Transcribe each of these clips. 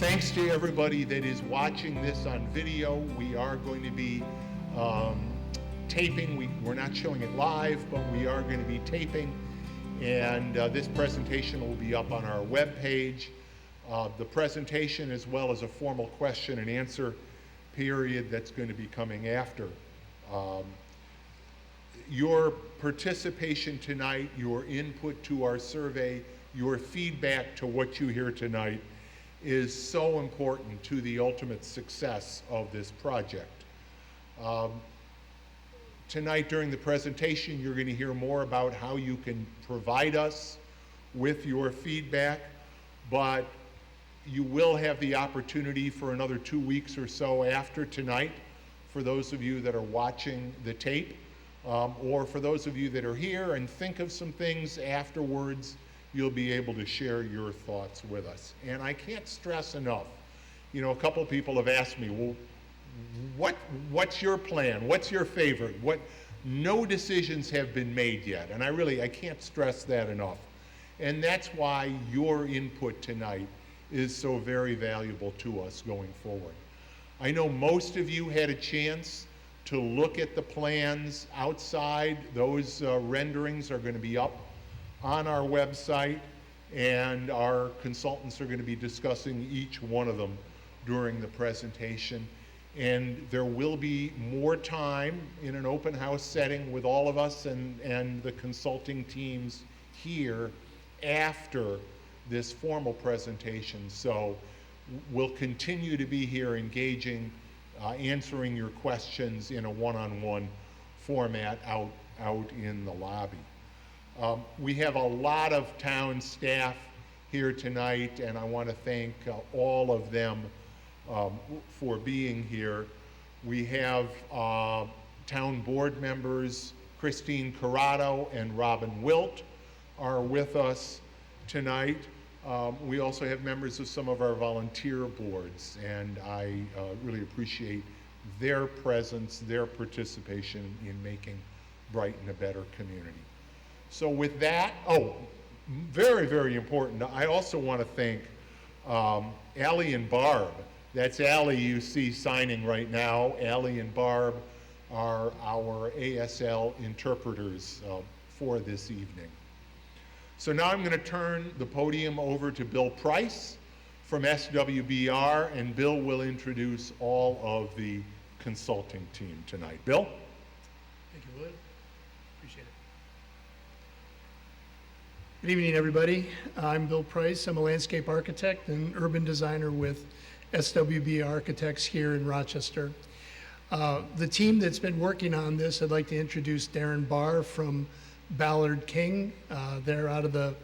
Thanks to everybody that is watching this on video. We are going to be taping. We're not showing it live, but we are going to be taping. And this presentation will be up on our webpage. The presentation, as well as a formal question and answer period that's going to be coming after. Your participation tonight, your input to our survey, your feedback to what you hear tonight is so important to the ultimate success of this project. Tonight during the presentation, you're going to hear more about how you can provide us with your feedback, but you will have the opportunity for another 2 weeks or so after tonight, for those of you that are watching the tape, or for those of you that are here and think of some things afterwards, you'll be able to share your thoughts with us. And I can't stress enough, you know, a couple people have asked me, well, what's your plan? What's your favorite? No decisions have been made yet, and I can't stress that enough. And that's why your input tonight is so very valuable to us going forward. I know most of you had a chance to look at the plans outside. Those renderings are going to be up on our website, and our consultants are going to be discussing each one of them during the presentation. And there will be more time in an open house setting with all of us and the consulting teams here after this formal presentation. So we'll continue to be here engaging, answering your questions in a one-on-one format out in the lobby. We have a lot of town staff here tonight, and I want to thank all of them for being here. We have town board members Christine Corrado and Robin Wilt are with us tonight. We also have members of some of our volunteer boards, and I really appreciate their presence, their participation in making Brighton a better community. So with that, very, very important, I also want to thank Allie and Barb. That's Allie you see signing right now. Allie and Barb are our ASL interpreters for this evening. So now I'm going to turn the podium over to Bill Price from SWBR, and Bill will introduce all of the consulting team tonight. Bill? Thank you, Wood. Appreciate it. Good evening, everybody. I'm Bill Price. I'm a landscape architect and urban designer with SWB Architects here in Rochester. The team that's been working on this, I'd like to introduce Darren Barr from Ballard King. They're out of the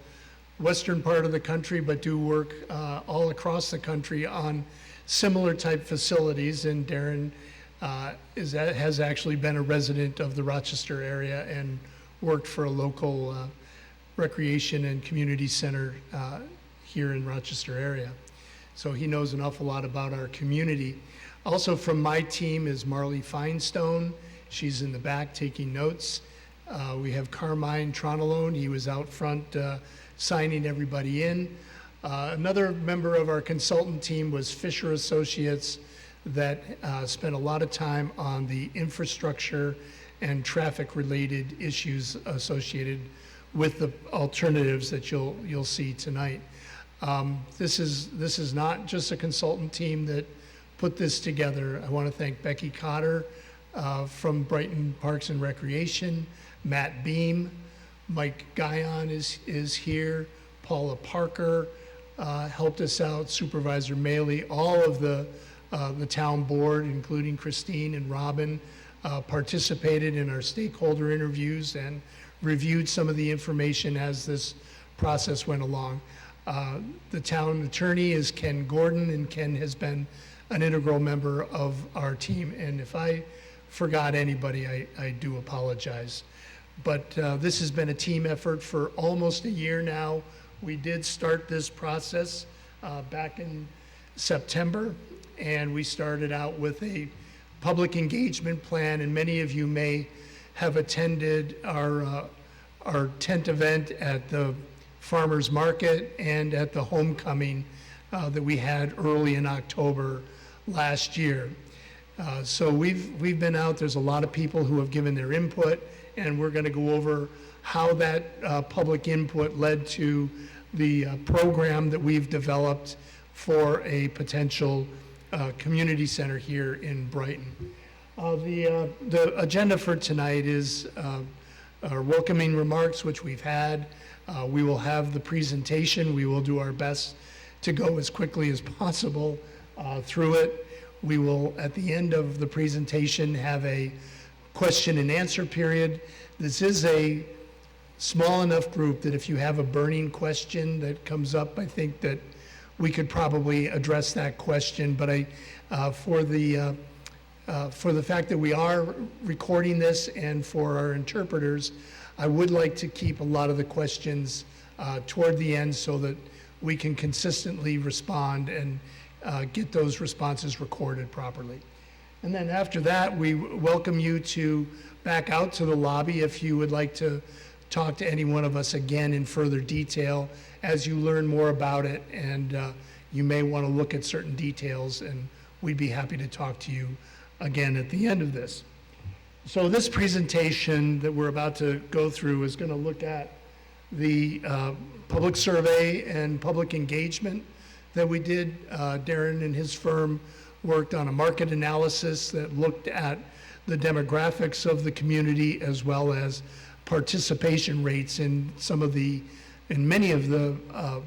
western part of the country, but do work all across the country on similar type facilities. And Darren has actually been a resident of the Rochester area and worked for a local recreation and community center here in Rochester area. So he knows an awful lot about our community. Also from my team is Marley Finestone. She's in the back taking notes. We have Carmine Tronalone. He was out front signing everybody in. Another member of our consultant team was Fisher Associates that spent a lot of time on the infrastructure and traffic related issues associated with the alternatives that you'll see tonight. This is not just a consultant team that put this together. I want to thank Becky Cotter from Brighton Parks and Recreation, Matt Beam, Mike Guyon is here, Paula Parker helped us out, Supervisor Maley, all of the town board, including Christine and Robin, participated in our stakeholder interviews and reviewed some of the information as this process went along. The town attorney is Ken Gordon, and Ken has been an integral member of our team. And if I forgot anybody, I do apologize. But this has been a team effort for almost a year now. We did start this process back in September, and we started out with a public engagement plan, and many of you may have attended our tent event at the farmers market and at the homecoming that we had early in October last year. So we've been out, there's a lot of people who have given their input, and we're going to go over how that public input led to the program that we've developed for a potential community center here in Brighton. The agenda for tonight is our welcoming remarks, which we've had. We will have the presentation. We will do our best to go as quickly as possible through it. We will, at the end of the presentation, have a question and answer period. This is a small enough group that if you have a burning question that comes up, I think that we could probably address that question. But for the fact that we are recording this and for our interpreters, I would like to keep a lot of the questions toward the end so that we can consistently respond and get those responses recorded properly. And then after that, we welcome you to back out to the lobby if you would like to talk to any one of us again in further detail as you learn more about it, and you may want to look at certain details, and we'd be happy to talk to you again at the end of this. So this presentation that we're about to go through is going to look at the public survey and public engagement that we did. Darren and his firm worked on a market analysis that looked at the demographics of the community as well as participation rates in many of the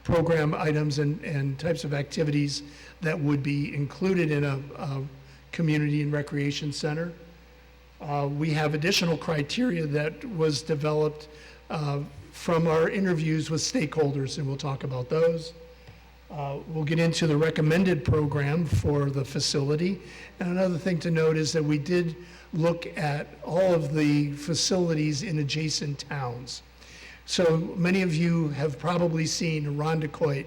program items and types of activities that would be included in a community and recreation center. We have additional criteria that was developed from our interviews with stakeholders, and we'll talk about those. We'll get into the recommended program for the facility. And another thing to note is that we did look at all of the facilities in adjacent towns. So many of you have probably seen Irondequoit,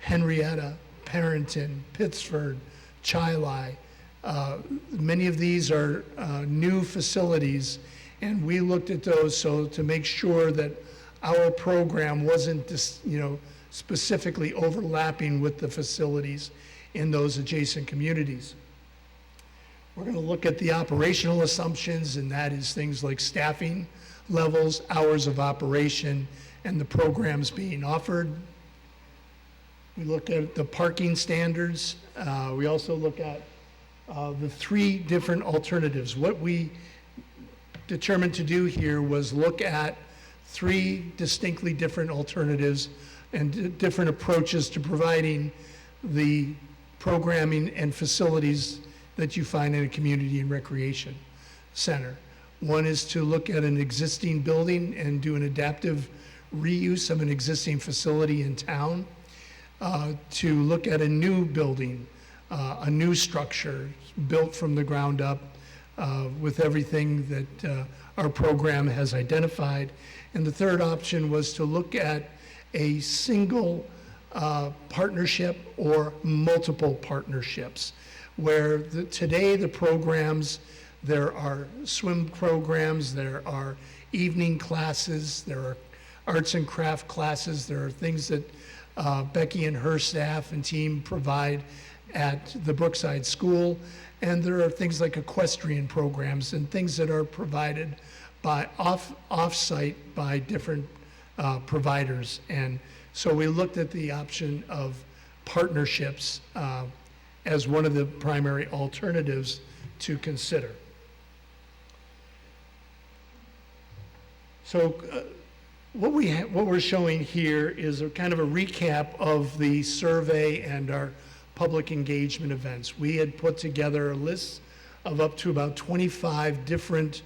Henrietta, Parrington, Pittsford, Chili. Many of these are new facilities, and we looked at those so to make sure that our program wasn't specifically overlapping with the facilities in those adjacent communities. We're going to look at the operational assumptions, and that is things like staffing levels, hours of operation, and the programs being offered. We look at the parking standards. We also look at the three different alternatives. What we determined to do here was look at three distinctly different alternatives and different approaches to providing the programming and facilities that you find in a community and recreation center. One is to look at an existing building and do an adaptive reuse of an existing facility in town, to look at a new building, a new structure built from the ground up with everything that our program has identified. And the third option was to look at a single partnership or multiple partnerships, where today the programs, there are swim programs, there are evening classes, there are arts and craft classes, there are things that Becky and her staff and team provide at the Brookside School, and there are things like equestrian programs and things that are provided by off-site by different providers. And so we looked at the option of partnerships as one of the primary alternatives to consider. So what we're showing here is a kind of a recap of the survey and our public engagement events. We had put together a list of up to about 25 different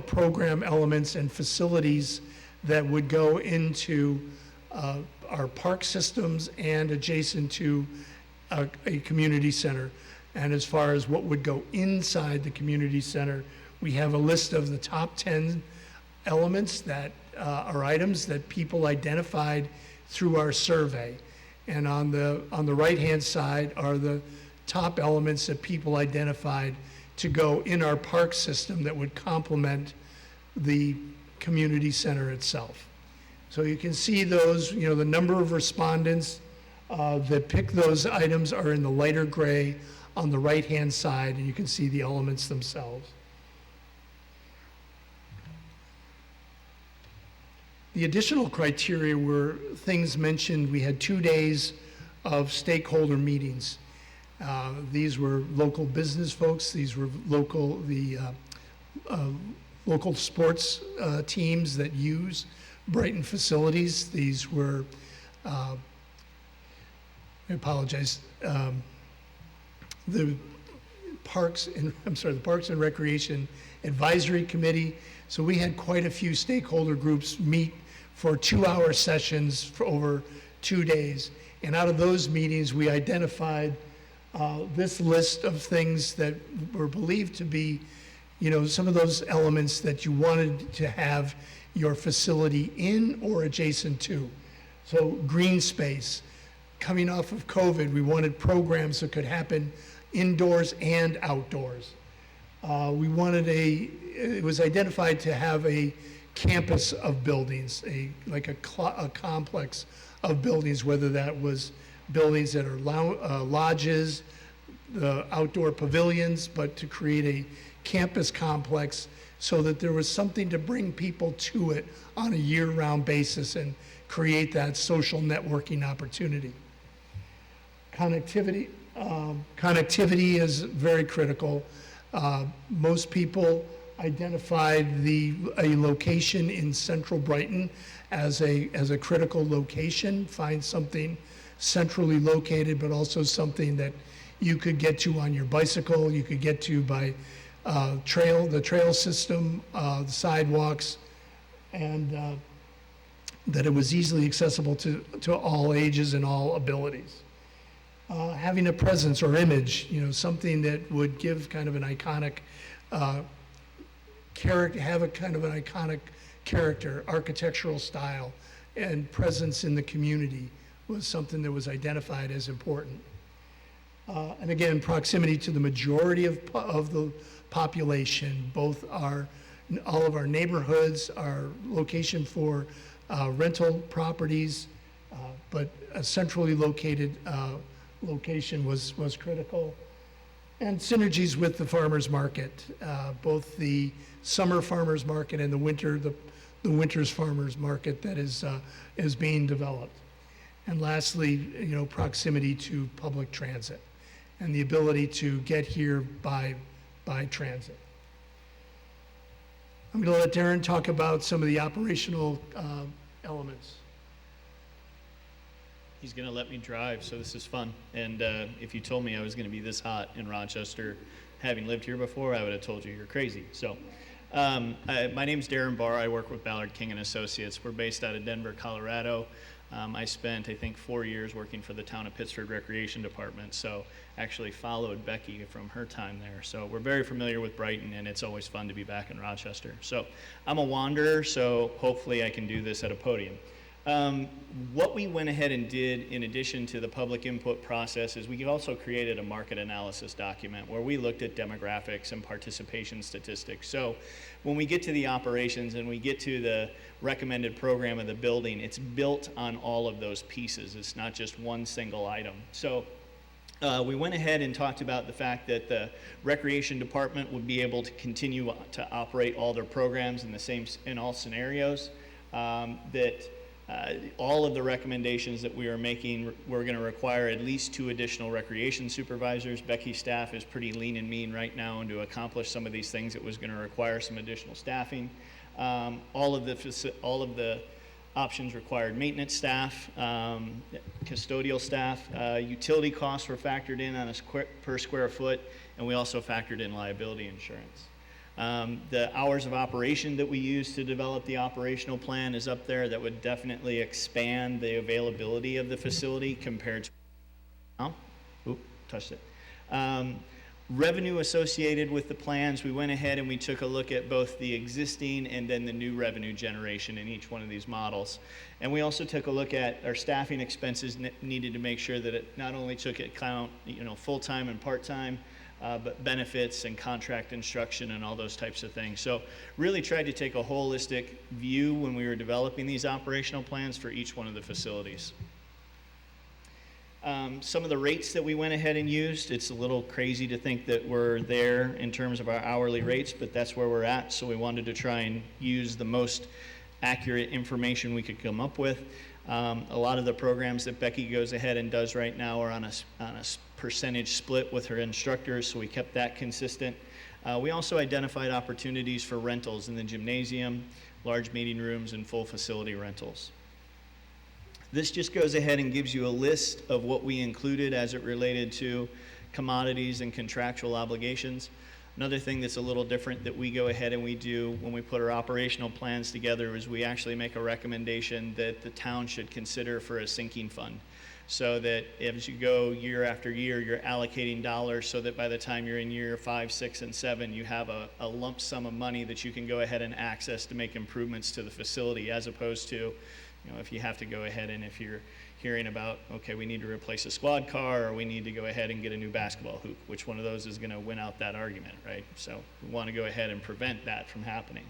program elements and facilities that would go into our park systems and adjacent to a community center. And as far as what would go inside the community center, we have a list of the top 10 elements that are items that people identified through our survey. And on the right-hand side are the top elements that people identified to go in our park system that would complement the community center itself. So you can see those, the number of respondents that pick those items are in the lighter gray on the right-hand side, and you can see the elements themselves. The additional criteria were things mentioned. We had 2 days of stakeholder meetings. These were local business folks. These were local sports teams that use Brighton facilities. These were, I apologize, the Parks and Recreation Advisory Committee. So we had quite a few stakeholder groups meet for 2-hour sessions for over 2 days. And out of those meetings, we identified this list of things that were believed to be, some of those elements that you wanted to have your facility in or adjacent to. So green space. Coming off of COVID, we wanted programs that could happen indoors and outdoors. It was identified to have a campus of buildings, a complex of buildings, whether that was buildings that are lodges, the outdoor pavilions, but to create a campus complex so that there was something to bring people to it on a year-round basis and create that social networking opportunity. Connectivity is very critical. Most people identified a location in central Brighton as a critical location. Find something centrally located, but also something that you could get to on your bicycle, you could get to by the trail system, the sidewalks, and that it was easily accessible to all ages and all abilities. Having a presence or image, something that would give kind of an iconic character, have a kind of an iconic character, architectural style, and presence in the community was something that was identified as important. And again, proximity to the majority of the population, all of our neighborhoods, our location for rental properties, but a centrally located location was critical. And synergies with the farmers market, both the summer farmers market and the winter's farmers market that is being developed. And lastly, proximity to public transit and the ability to get here by transit. I'm going to let Darren talk about some of the operational elements. He's going to let me drive, so this is fun. And if you told me I was going to be this hot in Rochester, having lived here before, I would have told you you're crazy. So my name's Darren Barr. I work with Ballard King and Associates. We're based out of Denver, Colorado. I spent, I think, 4 years working for the town of Pittsford Recreation Department, so actually followed Becky from her time there. So we're very familiar with Brighton, and it's always fun to be back in Rochester. So I'm a wanderer, so hopefully I can do this at a podium. What we went ahead and did in addition to the public input process is we also created a market analysis document where we looked at demographics and participation statistics. So when we get to the operations and we get to the recommended program of the building, it's built on all of those pieces. It's not just one single item. So we went ahead and talked about the fact that the recreation department would be able to continue to operate all their programs in all scenarios, all of the recommendations that we are making, we're going to require at least 2 additional recreation supervisors. Becky's staff is pretty lean and mean right now, and to accomplish some of these things, it was going to require some additional staffing. All of the options required maintenance staff, custodial staff. Utility costs were factored in on a per square foot, and we also factored in liability insurance. The hours of operation that we use to develop the operational plan is up there. That would definitely expand the availability of the facility compared to, touched it. Revenue associated with the plans, we went ahead and we took a look at both the existing and then the new revenue generation in each one of these models. And we also took a look at our staffing expenses needed to make sure that it not only took account, full-time and part-time, but benefits and contract instruction and all those types of things. So really tried to take a holistic view when we were developing these operational plans for each one of the facilities. Some of the rates that we went ahead and used, it's a little crazy to think that we're there in terms of our hourly rates, but that's where we're at. So we wanted to try and use the most accurate information we could come up with. A lot of the programs that Becky goes ahead and does right now are on a percentage split with her instructors, so we kept that consistent. We also identified opportunities for rentals in the gymnasium, large meeting rooms, and full facility rentals. This just goes ahead and gives you a list of what we included as it related to commodities and contractual obligations. Another thing that's a little different that we go ahead and we do when we put our operational plans together is we actually make a recommendation that the town should consider for a sinking fund, so that as you go year after year, you're allocating dollars so that by the time you're in year 5, 6, and 7, you have a lump sum of money that you can go ahead and access to make improvements to the facility, as opposed to, if you have to go ahead and if you're hearing about, okay, we need to replace a squad car, or we need to go ahead and get a new basketball hoop, which one of those is going to win out that argument, right? So we want to go ahead and prevent that from happening.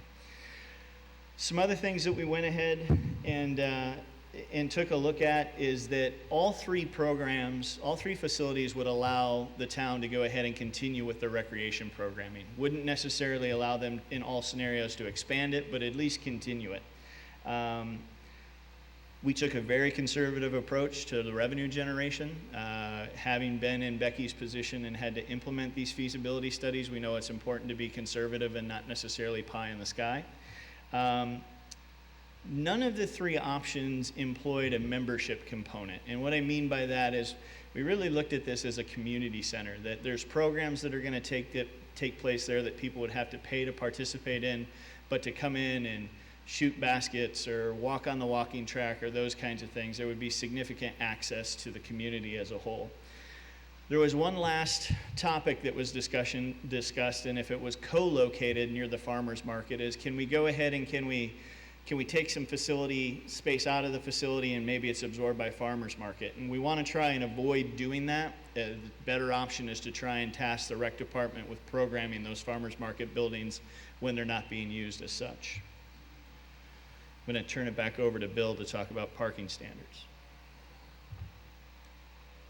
Some other things that we went ahead and took a look at is that all three facilities would allow the town to go ahead and continue with their recreation programming. Wouldn't necessarily allow them in all scenarios to expand it, but at least continue it. We took a very conservative approach to the revenue generation. Having been in Becky's position and had to implement these feasibility studies, we know it's important to be conservative and not necessarily pie in the sky. None of the three options employed a membership component. And what I mean by that is we really looked at this as a community center, that there's programs that are going to take place there that people would have to pay to participate in, but to come in and shoot baskets or walk on the walking track or those kinds of things, there would be significant access to the community as a whole. There was one last topic that was discussed, and if it was co-located near the farmers market, is can we go ahead and can we take some facility space out of the facility and maybe it's absorbed by farmers market? And we want to try and avoid doing that. The better option is to try and task the rec department with programming those farmers market buildings when they're not being used as such. I'm going to turn it back over to Bill to talk about parking standards.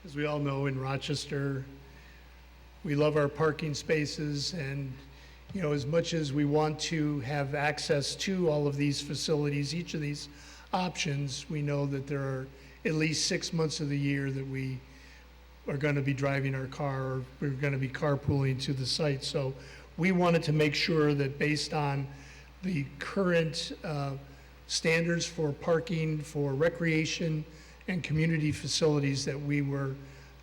As we all know, in Rochester, we love our parking spaces, and as much as we want to have access to all of these facilities, each of these options, we know that there are at least 6 months of the year that we are going to be driving our car, or we're going to be carpooling to the site. So we wanted to make sure that based on the current standards for parking for recreation and community facilities, that we were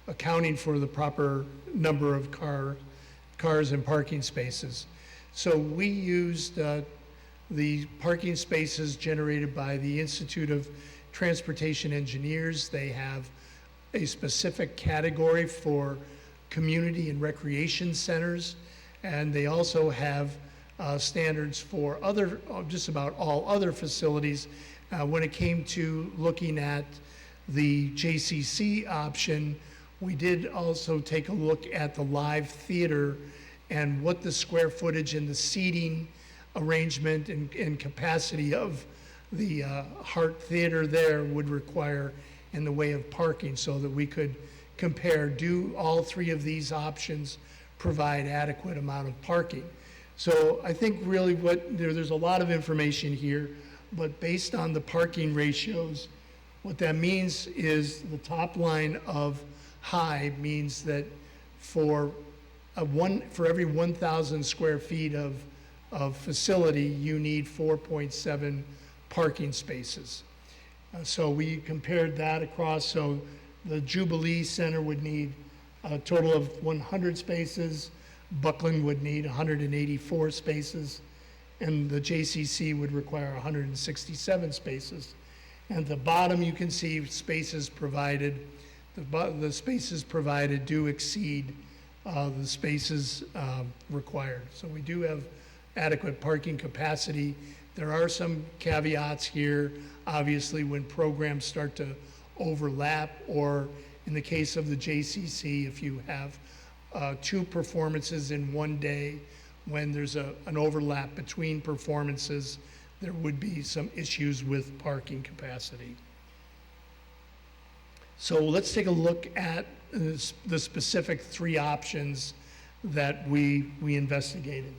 accounting for the proper number of cars and parking spaces. So we used the parking spaces generated by the Institute of Transportation Engineers. They have a specific category for community and recreation centers, and they also have standards for just about all other facilities. When it came to looking at the JCC option, we did also take a look at the live theater and what the square footage and the seating arrangement and capacity of the Hart Theater there would require in the way of parking, so that we could compare, do all three of these options provide adequate amount of parking? So I think really there's a lot of information here, but based on the parking ratios, what that means is the top line of high means that for every 1,000 square feet of facility, you need 4.7 parking spaces. So we compared that across. So the Jubilee Center would need a total of 100 spaces. Buckland would need 184 spaces, and the JCC would require 167 spaces. And at the bottom, you can see spaces provided. The spaces provided do exceed the spaces required. So we do have adequate parking capacity. There are some caveats here. Obviously, when programs start to overlap, or in the case of the JCC, if you have 2 performances in one day, when there's an overlap between performances, there would be some issues with parking capacity. So let's take a look at the specific three options that we investigated.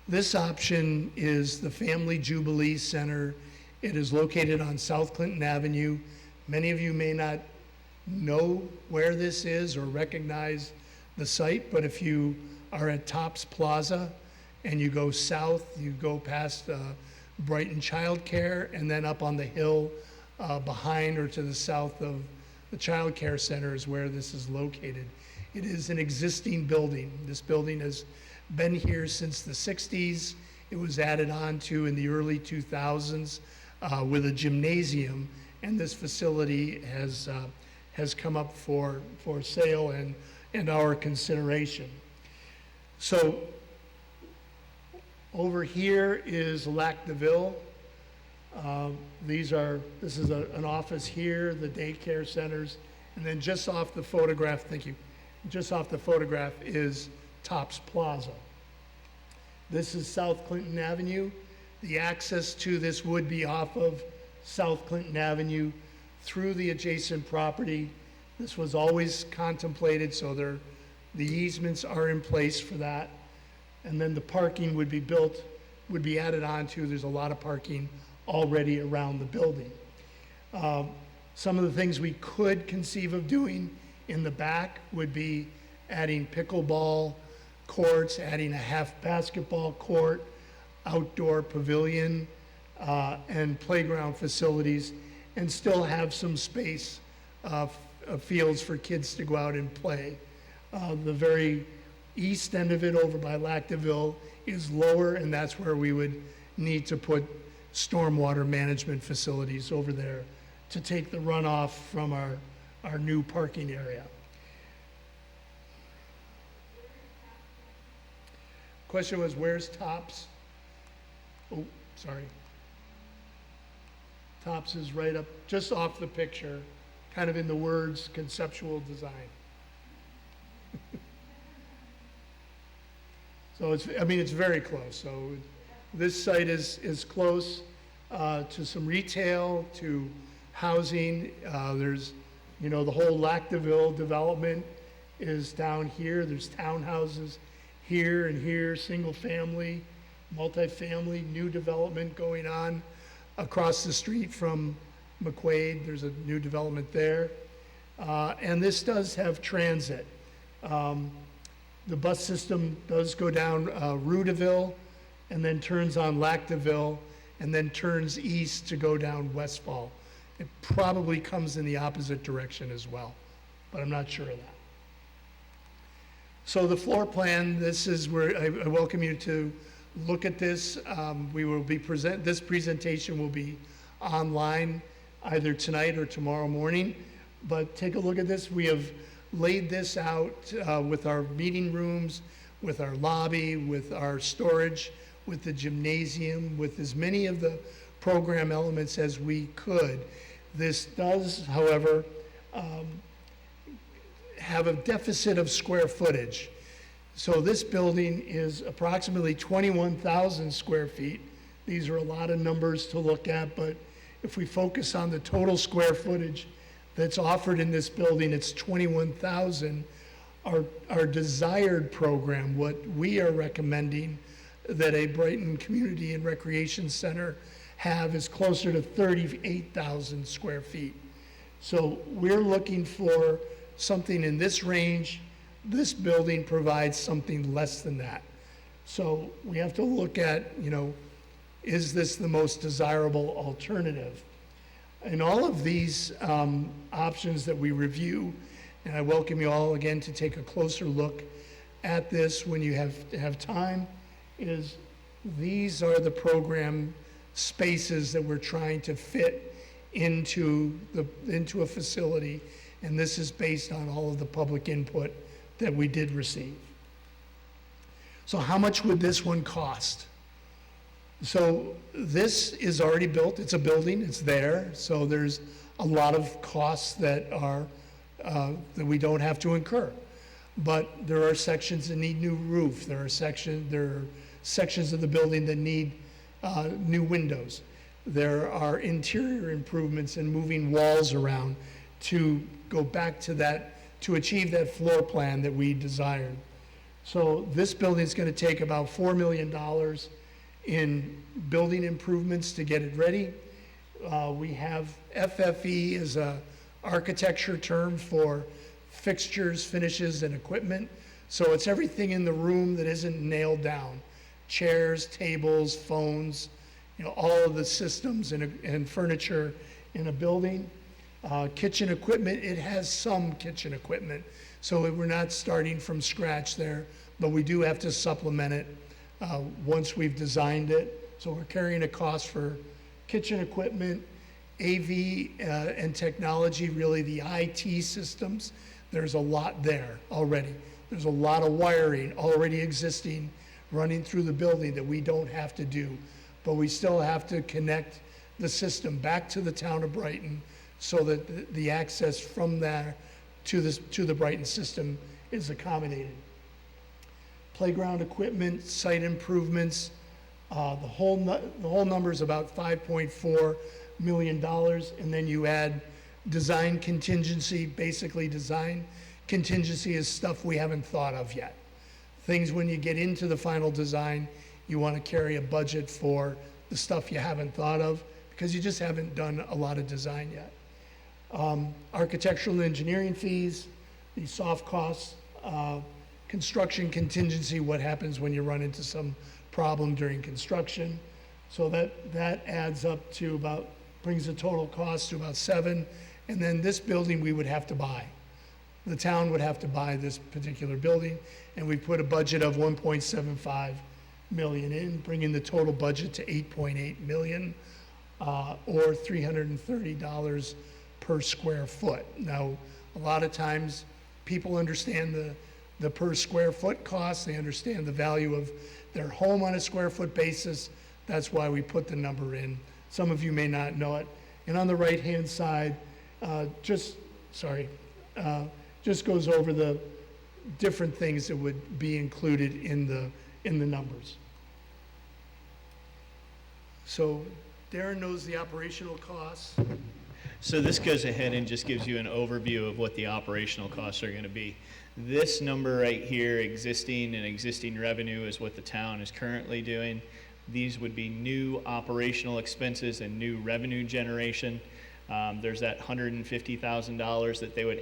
This option is the Family Jubilee Center. It is located on South Clinton Avenue. Many of you may not know where this is or recognize the site, but if you are at Tops Plaza and you go south, you go past Brighton Child Care, and then up on the hill behind or to the south of the Child Care Center is where this is located. It is an existing building. This building has been here since the 60s. It was added on to in the early 2000s with a gymnasium, and this facility has come up for sale and our consideration. So over here is Lac de Ville. This is an office here, the daycare centers, and then just off the photograph, thank you, just off the photograph is Tops Plaza. This is South Clinton Avenue. The access to this would be off of South Clinton Avenue through the adjacent property. This was always contemplated, so the easements are in place for that. And then the parking would be added onto. There's a lot of parking already around the building. Some of the things we could conceive of doing in the back would be adding pickleball courts, adding a half basketball court, outdoor pavilion, and playground facilities, and still have some space, fields for kids to go out and play. The very east end of it over by Lac de Ville is lower, and that's where we would need to put stormwater management facilities over there to take the runoff from our new parking area. Question was, where's Tops? Oh, sorry. Tops is right up, just off the picture, kind of in the words, conceptual design. So it's very close. So this site is close to some retail, to housing. There's, the whole Lac de Ville development is down here. There's townhouses here and here, single family, multifamily, new development going on across the street from McQuaid. There's a new development there. And this does have transit. The bus system does go down Rue de Ville and then turns on Lac de Ville and then turns east to go down Westfall. It probably comes in the opposite direction as well, but I'm not sure of that. So the floor plan, this is where I welcome you to look at this. This presentation will be online either tonight or tomorrow morning, but take a look at this. We have laid this out with our meeting rooms, with our lobby, with our storage, with the gymnasium, with as many of the program elements as we could. This does, however, have a deficit of square footage. So this building is approximately 21,000 square feet. These are a lot of numbers to look at, but if we focus on the total square footage that's offered in this building, it's 21,000. Our desired program, what we are recommending that a Brighton Community and Recreation Center have, is closer to 38,000 square feet. So we're looking for something in this range. This building provides something less than that. So we have to look at, is this the most desirable alternative? And all of these options that we review, and I welcome you all again to take a closer look at this when you have time, is these are the program spaces that we're trying to fit into a facility, and this is based on all of the public input that we did receive. So how much would this one cost? So this is already built. It's a building. It's there. So there's a lot of costs that are that we don't have to incur. But there are sections that need new roof. There are sections of the building that need new windows. There are interior improvements and moving walls around to go back to that, to achieve that floor plan that we desired. So this building is going to take about $4 million in building improvements to get it ready. We have FFE is a architecture term for fixtures, finishes, and equipment. So it's everything in the room that isn't nailed down. Chairs, tables, phones, all of the systems and furniture in a building. Kitchen equipment, it has some kitchen equipment. So we're not starting from scratch there, but we do have to supplement it once we've designed it. So we're carrying a cost for kitchen equipment, AV and technology, really the IT systems. There's a lot there already. There's a lot of wiring already existing running through the building that we don't have to do, but we still have to connect the system back to the town of Brighton so that the access from there to the Brighton system is accommodated. Playground equipment, site improvements, the whole number is about $5.4 million, and then you add design contingency. Basically, design contingency is stuff we haven't thought of yet. Things when you get into the final design, you want to carry a budget for the stuff you haven't thought of because you just haven't done a lot of design yet. Architectural and engineering fees, the soft costs, construction contingency, what happens when you run into some problem during construction. So that adds up to about, brings the total cost to about 7. And then this building we would have to buy. The town would have to buy this particular building, and we put a budget of 1.75 million in, bringing the total budget to 8.8 million, or $330 per square foot. Now, a lot of times people understand the per square foot cost, they understand the value of their home on a square foot basis. That's why we put the number in. Some of you may not know it. And on the right-hand side, just goes over the different things that would be included in the numbers. So Darren knows the operational costs. So this goes ahead and just gives you an overview of what the operational costs are going to be. This number right here, existing revenue, is what the town is currently doing. These would be new operational expenses and new revenue generation. There's that $150,000 that they would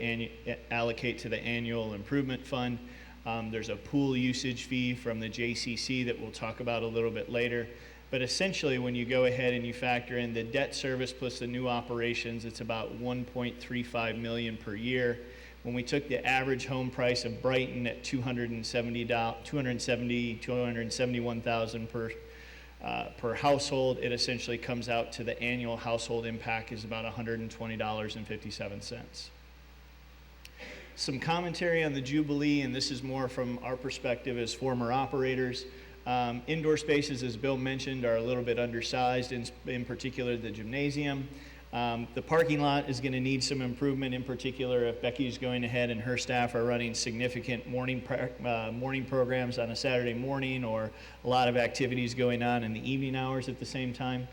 allocate to the annual improvement fund. There's a pool usage fee from the JCC that we'll talk about a little bit later. But essentially, when you go ahead and you factor in the debt service plus the new operations, it's about $1.35 million per year. When we took the average home price of Brighton at $271,000 per household, it essentially comes out to the annual household impact is about $120.57. Some commentary on the Jubilee, and this is more from our perspective as former operators. Indoor spaces, as Bill mentioned, are a little bit undersized, in particular the gymnasium. The parking lot is going to need some improvement, in particular if Becky's going ahead and her staff are running significant morning programs on a Saturday morning, or a lot of activities going on in the evening hours at the same time.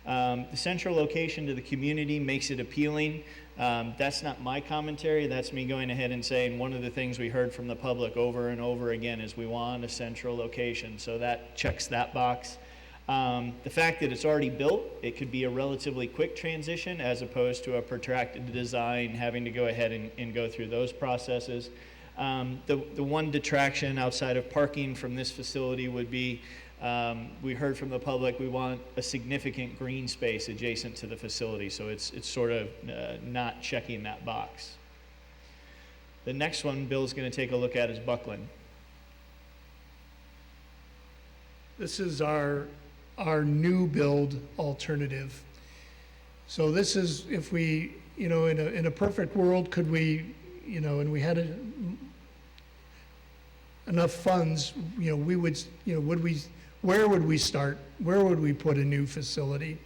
The central location to the community makes it appealing. That's not my commentary. That's me going ahead and saying one of the things we heard from the public over and over again is we want a central location. So that checks that box. The fact that it's already built, it could be a relatively quick transition as opposed to a protracted design, having to go ahead and go through those processes. The one detraction outside of parking from this facility would be, we heard from the public, we want a significant green space adjacent to the facility, so it's sort of not checking that box. The next one Bill's going to take a look at is Buckland. This is our new build alternative. So this is, if we, in a perfect world, could we, and we had enough funds, we would, where would we start? Where would we put a new facility?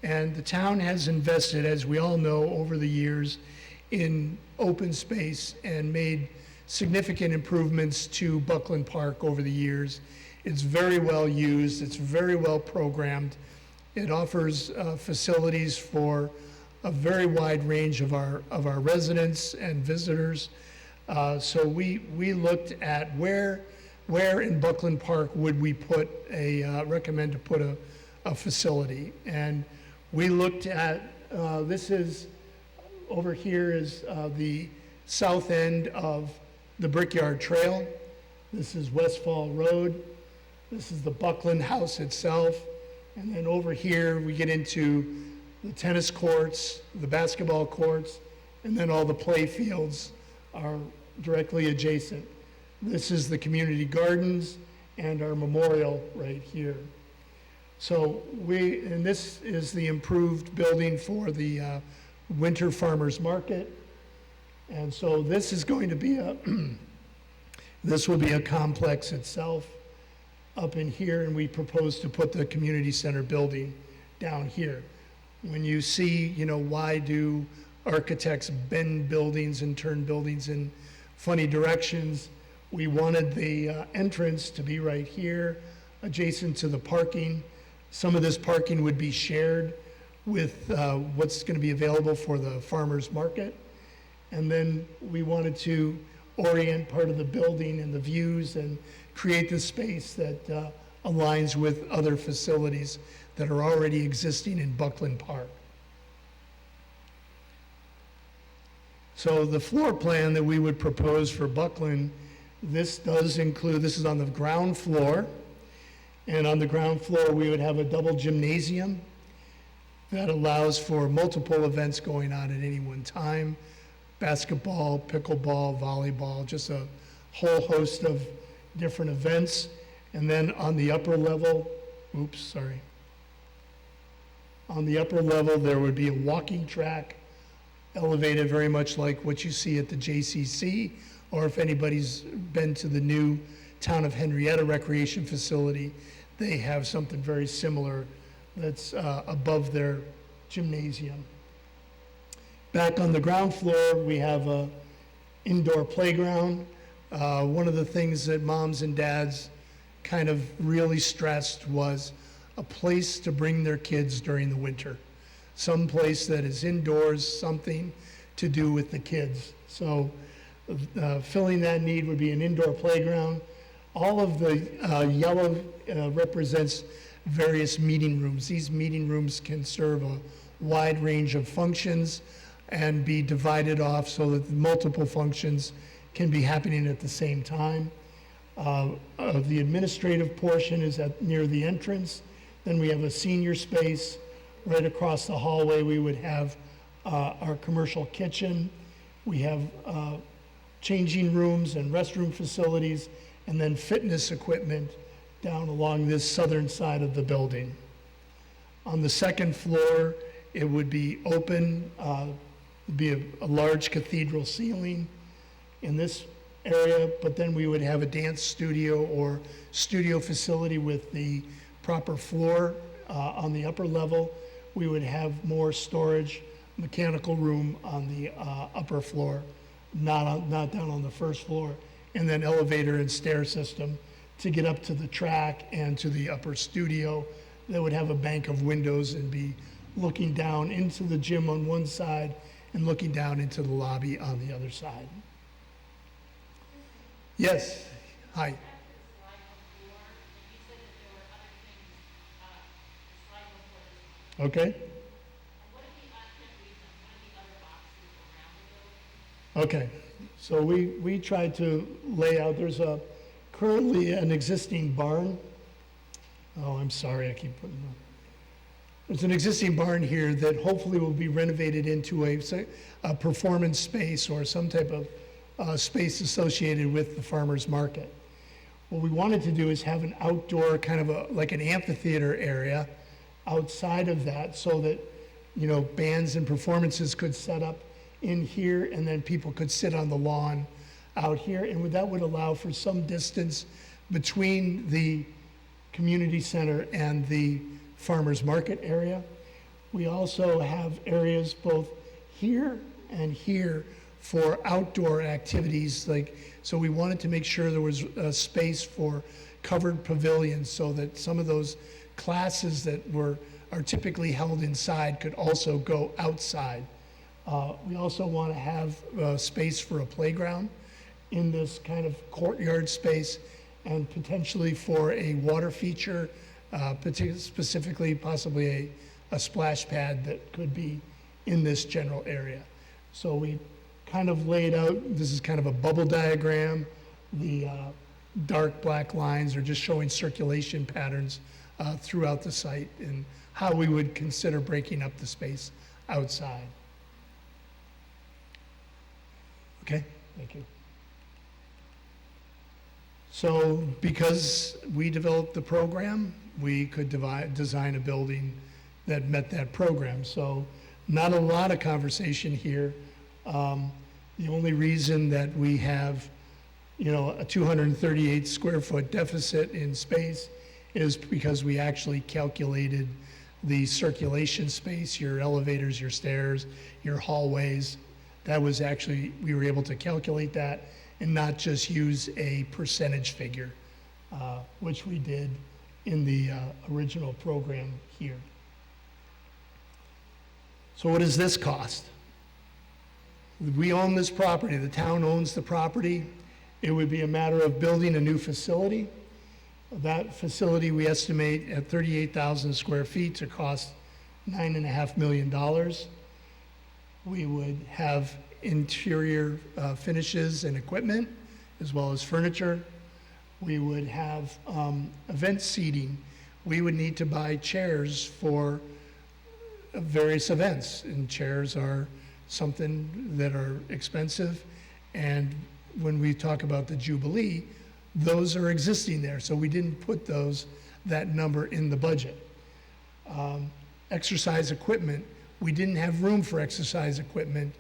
And the town has invested, as we all know, over the years in open space and made significant improvements to Buckland Park over the years. It's very well used, it's very well programmed. It offers facilities for a very wide range of our residents and visitors. So we looked at where in Buckland Park would we put recommend to put a facility. And we looked at, this is, over here is the south end of the Brickyard Trail. This is Westfall Road. This is the Buckland House itself. And then over here, we get into the tennis courts, the basketball courts, and then all the play fields are directly adjacent. This is the community gardens and our memorial right here. So and this is the improved building for the Winter Farmers Market. And so this is going to be this will be a complex itself up in here, and we propose to put the community center building down here. When you see, why do architects bend buildings and turn buildings in funny directions, we wanted the entrance to be right here, adjacent to the parking. Some of this parking would be shared with what's going to be available for the farmers market. And then we wanted to orient part of the building and the views and create the space that aligns with other facilities that are already existing in Buckland Park. So the floor plan that we would propose for Buckland, this does include, this is on the ground floor, and on the ground floor we would have a double gymnasium that allows for multiple events going on at any one time: basketball, pickleball, volleyball, just a whole host of different events. And then on the upper level, on the upper level, there would be a walking track, elevated very much like what you see at the JCC, or if anybody's been to the new Town of Henrietta recreation facility, they have something very similar that's above their gymnasium. Back on the ground floor, we have an indoor playground. One of the things that moms and dads kind of really stressed was a place to bring their kids during the winter. Some place that is indoors, something to do with the kids. So filling that need would be an indoor playground. All of the yellow represents various meeting rooms. These meeting rooms can serve a wide range of functions and be divided off so that multiple functions can be happening at the same time. The administrative portion is near the entrance. Then we have a senior space. Right across the hallway, we would have our commercial kitchen. We have changing rooms and restroom facilities, and then fitness equipment down along this southern side of the building. On the second floor, it would be open, be a large cathedral ceiling in this area, but then we would have a dance studio or studio facility with the proper floor on the upper level. We would have more storage, mechanical room on the upper floor, not down on the first floor, and then elevator and stair system to get up to the track and to the upper studio that would have a bank of windows and be looking down into the gym on one side and looking down into the lobby on the other side. Yes, hi. Okay. Okay, so we tried to lay out, there's currently an existing barn. Oh, I'm sorry, I keep putting on. There's an existing barn here that hopefully will be renovated into a performance space or some type of space associated with the farmer's market. What we wanted to do is have an outdoor kind of like an amphitheater area outside of that so that, bands and performances could set up in here and then people could sit on the lawn out here. And that would allow for some distance between the community center and the farmer's market area. We also have areas both here and here for outdoor activities. So we wanted to make sure there was a space for covered pavilions so that some of those classes that were are typically held inside could also go outside. We also want to have space for a playground in this kind of courtyard space, and potentially for a water feature, specifically possibly a splash pad that could be in this general area. So we kind of laid out, this is kind of a bubble diagram. The dark black lines are just showing circulation patterns throughout the site and how we would consider breaking up the space outside. Okay, thank you. So because we developed the program, we could design a building that met that program. So not a lot of conversation here. The only reason that we have, a 238 square foot deficit in space is because we actually calculated the circulation space, your elevators, your stairs, your hallways. That was actually, we were able to calculate that and not just use a percentage figure, which we did in the original program here. So what does this cost? We own this property, the town owns the property. It would be a matter of building a new facility. That facility we estimate at 38,000 square feet to cost $9.5 million. We would have interior finishes and equipment, as well as furniture. We would have event seating. We would need to buy chairs for various events, and chairs are something that are expensive. And when we talk about the Jubilee, those are existing there, so we didn't put that number in the budget. Exercise equipment, we didn't have room for exercise equipment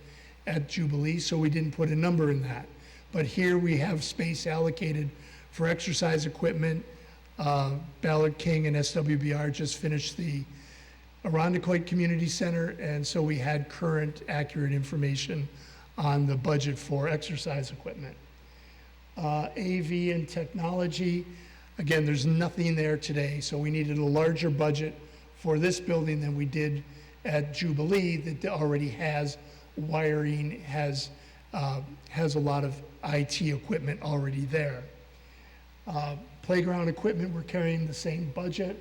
at Jubilee, so we didn't put a number in that. But here we have space allocated for exercise equipment. Ballard King and SWBR just finished the Irondequoit Community Center, and so we had current, accurate information on the budget for exercise equipment. AV and technology, again, there's nothing there today, so we needed a larger budget for this building than we did at Jubilee that already has wiring, has a lot of IT equipment already there. Playground equipment, we're carrying the same budget.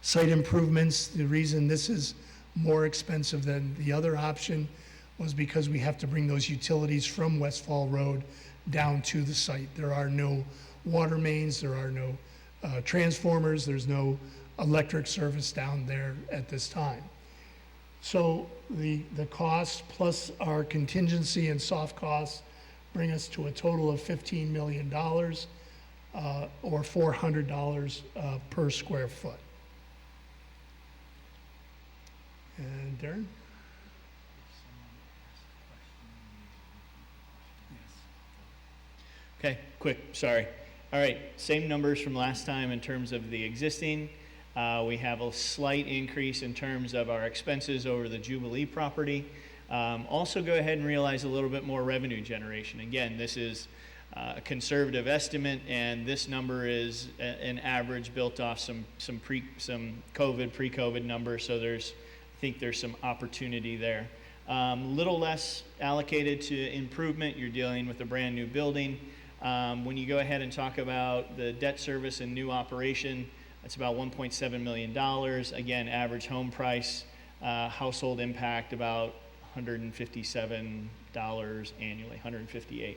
Site improvements, the reason this is more expensive than the other option was because we have to bring those utilities from Westfall Road down to the site. There are no water mains, there are no transformers, there's no electric service down there at this time. So the cost plus our contingency and soft costs bring us to a total of $15 million or $400 per square foot. And Darren? Okay, quick, sorry. All right, same numbers from last time in terms of the existing. We have a slight increase in terms of our expenses over the Jubilee property. Also go ahead and realize a little bit more revenue generation. Again, this is a conservative estimate, and this number is an average built off some pre-COVID numbers, so I think there's some opportunity there. Little less allocated to improvement. You're dealing with a brand new building. When you go ahead and talk about the debt service and new operation, that's about $1.7 million. Again, average home price, household impact about $157 annually, $158.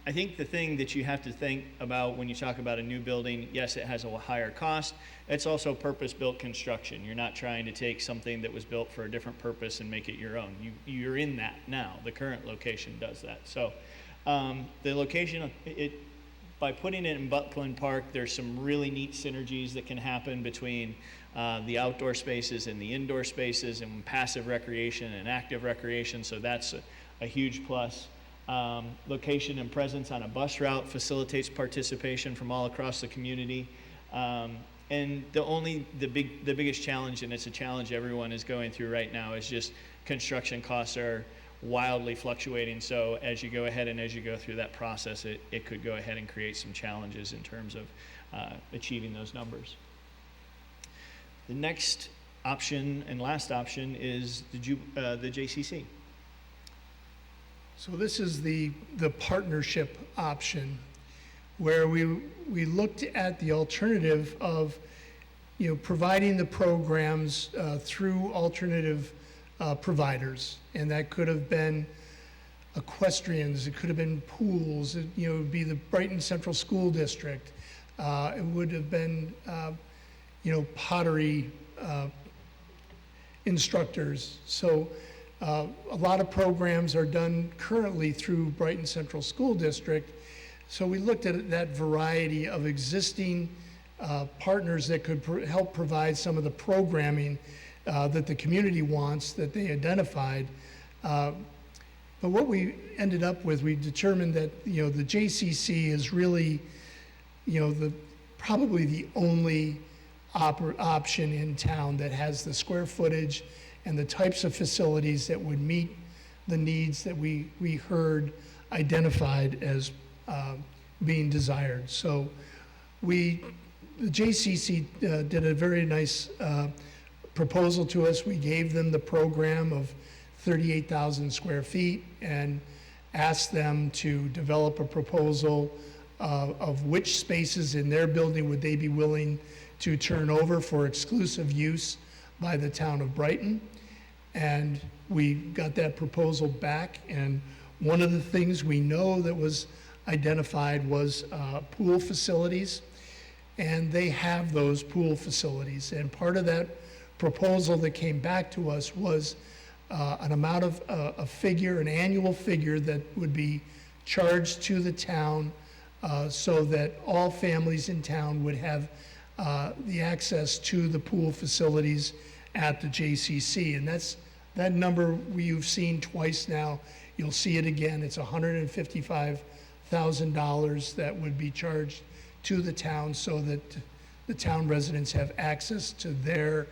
I think the thing that you have to think about when you talk about a new building, yes, it has a higher cost. It's also purpose-built construction. You're not trying to take something that was built for a different purpose and make it your own. You're in that now. The current location does that. So the location, by putting it in Buckland Park, there's some really neat synergies that can happen between the outdoor spaces and the indoor spaces, and passive recreation and active recreation, so that's a huge plus. Location and presence on a bus route facilitates participation from all across the community. And the biggest challenge, and it's a challenge everyone is going through right now, is just construction costs are wildly fluctuating. So as you go ahead and as you go through that process, it could go ahead and create some challenges in terms of achieving those numbers. The next option and last option is the JCC. So this is the partnership option, where we looked at the alternative of, providing the programs through alternative providers. And that could have been equestrians, it could have been pools, it would be the Brighton Central School District. It would have been, pottery instructors. So a lot of programs are done currently through Brighton Central School District. So we looked at that variety of existing partners that could help provide some of the programming that the community wants, that they identified. But what we ended up with, we determined that, the JCC is really, probably the only option in town that has the square footage and the types of facilities that would meet the needs that we heard identified as being desired. So the JCC did a very nice proposal to us. We gave them the program of 38,000 square feet and asked them to develop a proposal of which spaces in their building would they be willing to turn over for exclusive use by the town of Brighton. And we got that proposal back, and one of the things we know that was identified was pool facilities, and they have those pool facilities. And part of that proposal that came back to us was an amount of a figure, an annual figure that would be charged to the town so that all families in town would have the access to the pool facilities at the JCC. And that number you've seen twice now. You'll see it again. It's $155,000 that would be charged to the town so that the town residents have access to their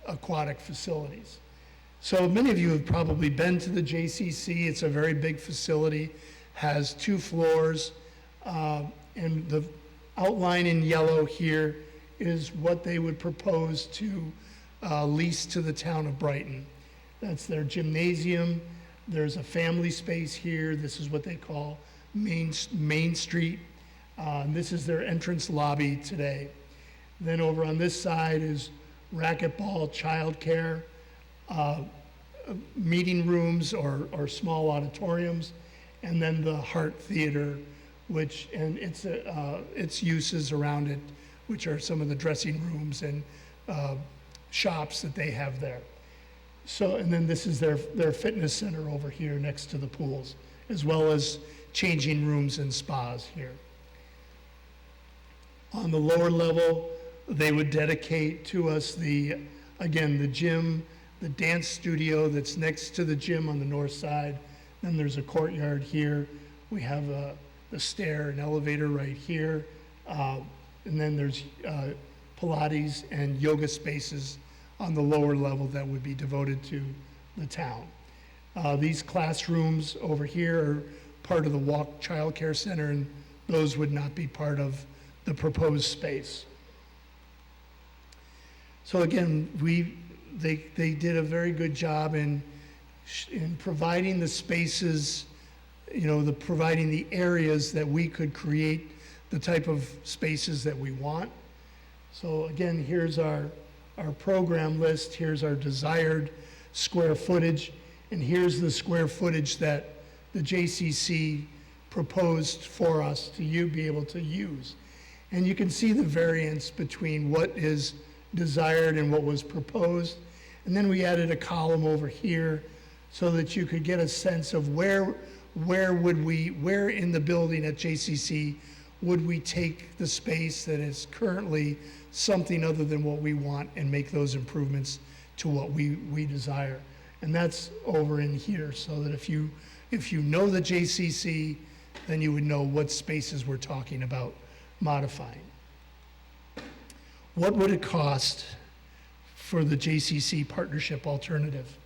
aquatic facilities. So many of you have probably been to the JCC. It's a very big facility, has 2 floors, and the outline in yellow here is what they would propose to lease to the town of Brighton. That's their gymnasium. There's a family space here. This is what they call Main Street. This is their entrance lobby today. Then over on this side is racquetball, childcare, meeting rooms or small auditoriums, and then the Hart Theater, and its uses around it, which are some of the dressing rooms and shops that they have there. So, and then this is their fitness center over here next to the pools, as well as changing rooms and spas here. On the lower level, they would dedicate to us the gym, the dance studio that's next to the gym on the north side. Then there's a courtyard here. We have the stair and elevator right here. And then there's Pilates and yoga spaces on the lower level that would be devoted to the town. These classrooms over here are part of the Walk Child Care Center, and those would not be part of the proposed space. So again, they did a very good job in providing the spaces, providing the areas that we could create the type of spaces that we want. So again, here's our program list, here's our desired square footage, and here's the square footage that the JCC proposed for us to be able to use. And you can see the variance between what is desired and what was proposed. And then we added a column over here so that you could get a sense of where in the building at JCC would we take the space that is currently something other than what we want and make those improvements to what we desire. And that's over in here, so that if you know the JCC, then you would know what spaces we're talking about modifying. What would it cost for the JCC partnership alternative?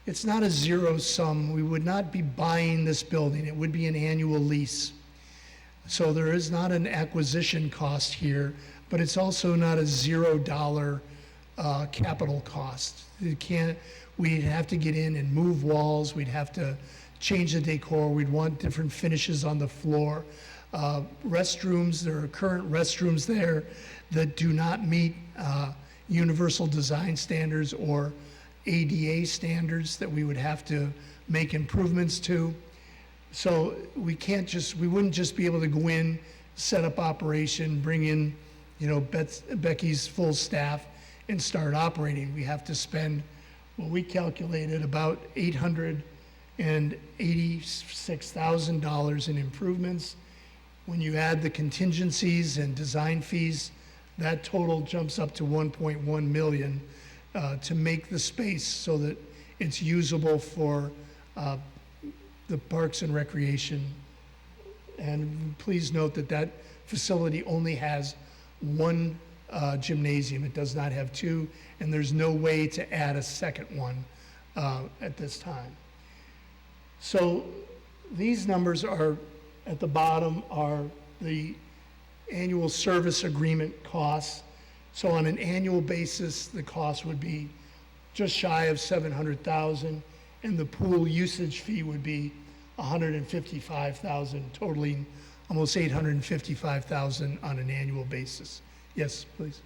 It's not a zero sum. We would not be buying this building. It would be an annual lease. So there is not an acquisition cost here, but it's also not a $0 capital cost. We'd have to get in and move walls, we'd have to change the decor, we'd want different finishes on the floor. Restrooms, there are current restrooms there that do not meet universal design standards or ADA standards that we would have to make improvements to. So we wouldn't just be able to go in, set up operation, bring in, Becky's full staff and start operating. We have to spend what we calculated about $886,000 in improvements. When you add the contingencies and design fees, that total jumps up to 1.1 million to make the space so that it's usable for the Parks and Recreation. And please note that that facility only has one gymnasium. It does not have two, and there's no way to add a second one at this time. So these numbers are, at the bottom, are the annual service agreement costs. So on an annual basis, the cost would be just shy of $700,000, and the pool usage fee would be $155,000, totaling almost $855,000 on an annual basis. Yes, please.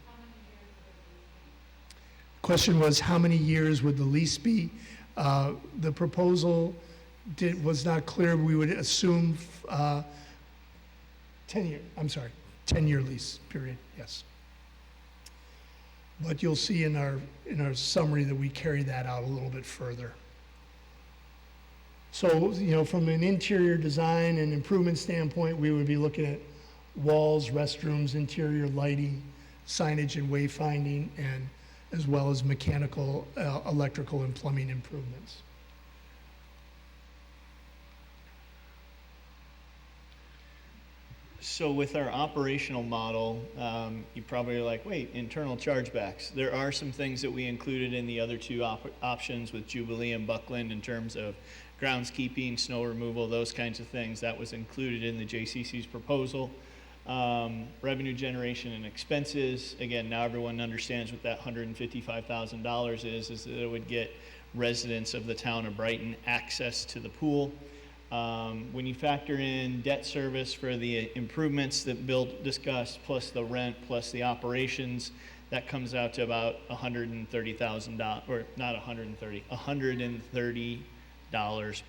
Question was, how many years would the lease be? The proposal was not clear. We would assume 10-year lease period, yes. But you'll see in our summary that we carry that out a little bit further. So, from an interior design and improvement standpoint, we would be looking at walls, restrooms, interior lighting, signage and wayfinding, and as well as mechanical, electrical, and plumbing improvements. So with our operational model, you probably are like, wait, internal chargebacks. There are some things that we included in the other two options with Jubilee and Buckland in terms of groundskeeping, snow removal, those kinds of things. That was included in the JCC's proposal. Revenue generation and expenses. Again, now everyone understands what that $155,000 is that it would get residents of the town of Brighton access to the pool. When you factor in debt service for the improvements that Bill discussed, plus the rent, plus the operations, that comes out to about $130,000, or not $130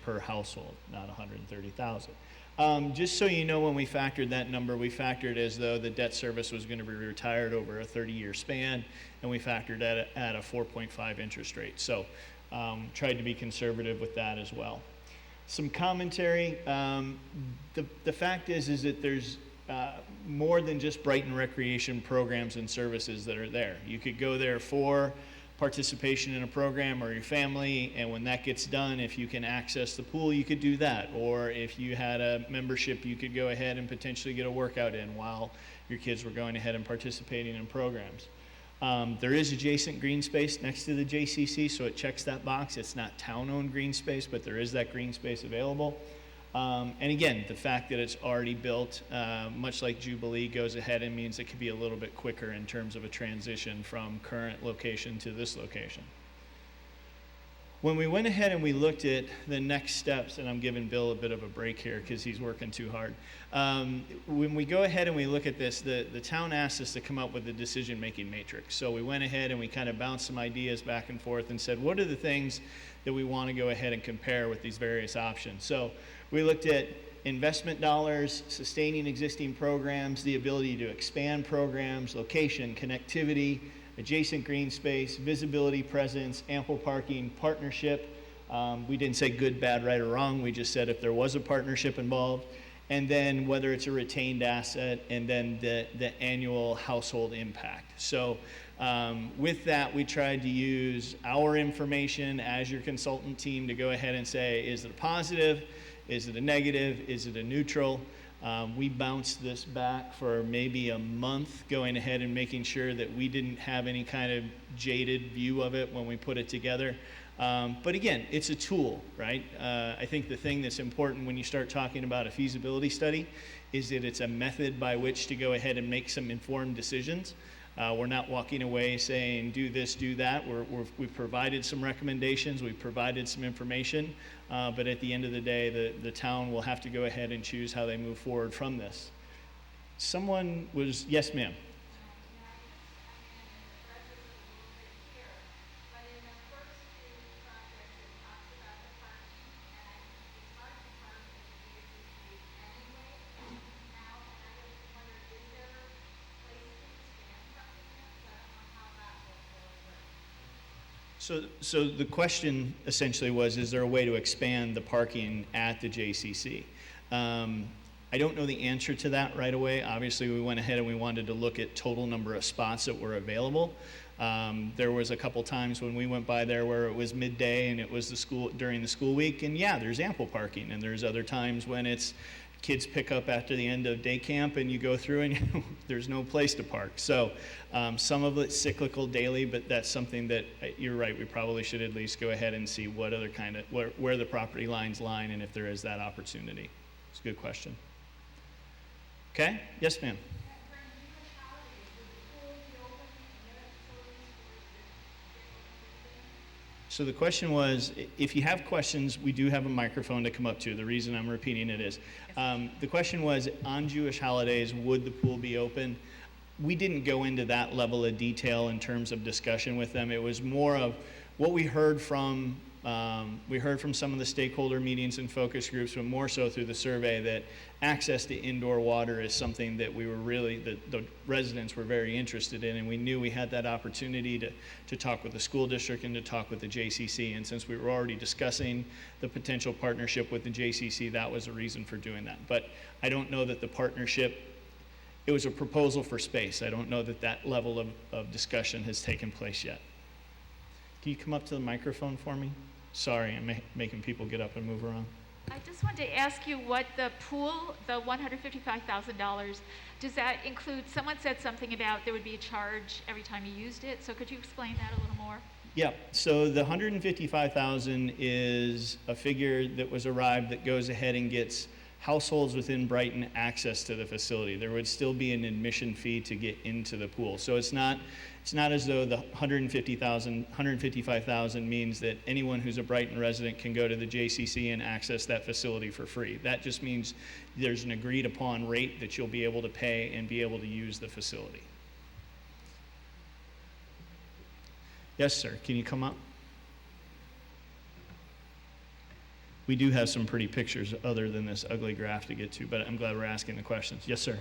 per household, not $130,000. Just so you know, when we factored that number, we factored as though the debt service was going to be retired over a 30-year span, and we factored at a 4.5 interest rate. So tried to be conservative with that as well. Some commentary. The fact is that there's more than just Brighton Recreation programs and services that are there. You could go there for participation in a program or your family, and when that gets done, if you can access the pool, you could do that. Or if you had a membership, you could go ahead and potentially get a workout in while your kids were going ahead and participating in programs. There is adjacent green space next to the JCC, so it checks that box. It's not town-owned green space, but there is that green space available. And again, the fact that it's already built, much like Jubilee, goes ahead and means it could be a little bit quicker in terms of a transition from current location to this location. When we went ahead and we looked at the next steps, and I'm giving Bill a bit of a break here because he's working too hard. When we go ahead and we look at this, the town asked us to come up with a decision-making matrix. So we went ahead and we kind of bounced some ideas back and forth and said, what are the things that we want to go ahead and compare with these various options? So we looked at investment dollars, sustaining existing programs, the ability to expand programs, location, connectivity, adjacent green space, visibility, presence, ample parking, partnership. We didn't say good, bad, right, or wrong. We just said if there was a partnership involved, and then whether it's a retained asset, and then the annual household impact. So with that, we tried to use our information as your consultant team to go ahead and say, is it a positive? Is it a negative? Is it a neutral? We bounced this back for maybe a month, going ahead and making sure that we didn't have any kind of jaded view of it when we put it together. But again, it's a tool, right? I think the thing that's important when you start talking about a feasibility study is that it's a method by which to go ahead and make some informed decisions. We're not walking away saying, do this, do that. We've provided some recommendations, we've provided some information, but at the end of the day, the town will have to go ahead and choose how they move forward from this. Someone was, yes, ma'am. So the question essentially was, is there a way to expand the parking at the JCC? I don't know the answer to that right away. Obviously, we went ahead and we wanted to look at total number of spots that were available. There was a couple times when we went by there where it was midday and it was during the school week, and yeah, there's ample parking. And there's other times when it's kids pick up after the end of day camp and you go through and there's no place to park. So some of it's cyclical daily, but that's something that you're right, we probably should at least go ahead and see what other kind of, where the property lines line and if there is that opportunity. It's a good question. Okay, yes ma'am. So the question was, if you have questions, we do have a microphone to come up to. The reason I'm repeating it is, the question was, on Jewish holidays, would the pool be open? We didn't go into that level of detail in terms of discussion with them. It was more of what we heard from some of the stakeholder meetings and focus groups, but more so through the survey, that access to indoor water is something that we were really, the residents were very interested in, and we knew we had that opportunity to talk with the school district and to talk with the JCC. And since we were already discussing the potential partnership with the JCC, that was a reason for doing that. But I don't know that the partnership, it was a proposal for space. I don't know that that level of discussion has taken place yet. Can you come up to the microphone for me? Sorry, I'm making people get up and move around. I just wanted to ask you what the pool, the $155,000, does that include, someone said something about there would be a charge every time you used it, so could you explain that a little more? Yeah, so the $155,000 is a figure that was arrived that goes ahead and gets households within Brighton access to the facility. There would still be an admission fee to get into the pool. So it's not as though the $155,000 means that anyone who's a Brighton resident can go to the JCC and access that facility for free. That just means there's an agreed upon rate that you'll be able to pay and be able to use the facility. Yes, sir, can you come up? We do have some pretty pictures other than this ugly graph to get to, but I'm glad we're asking the questions. Yes, sir.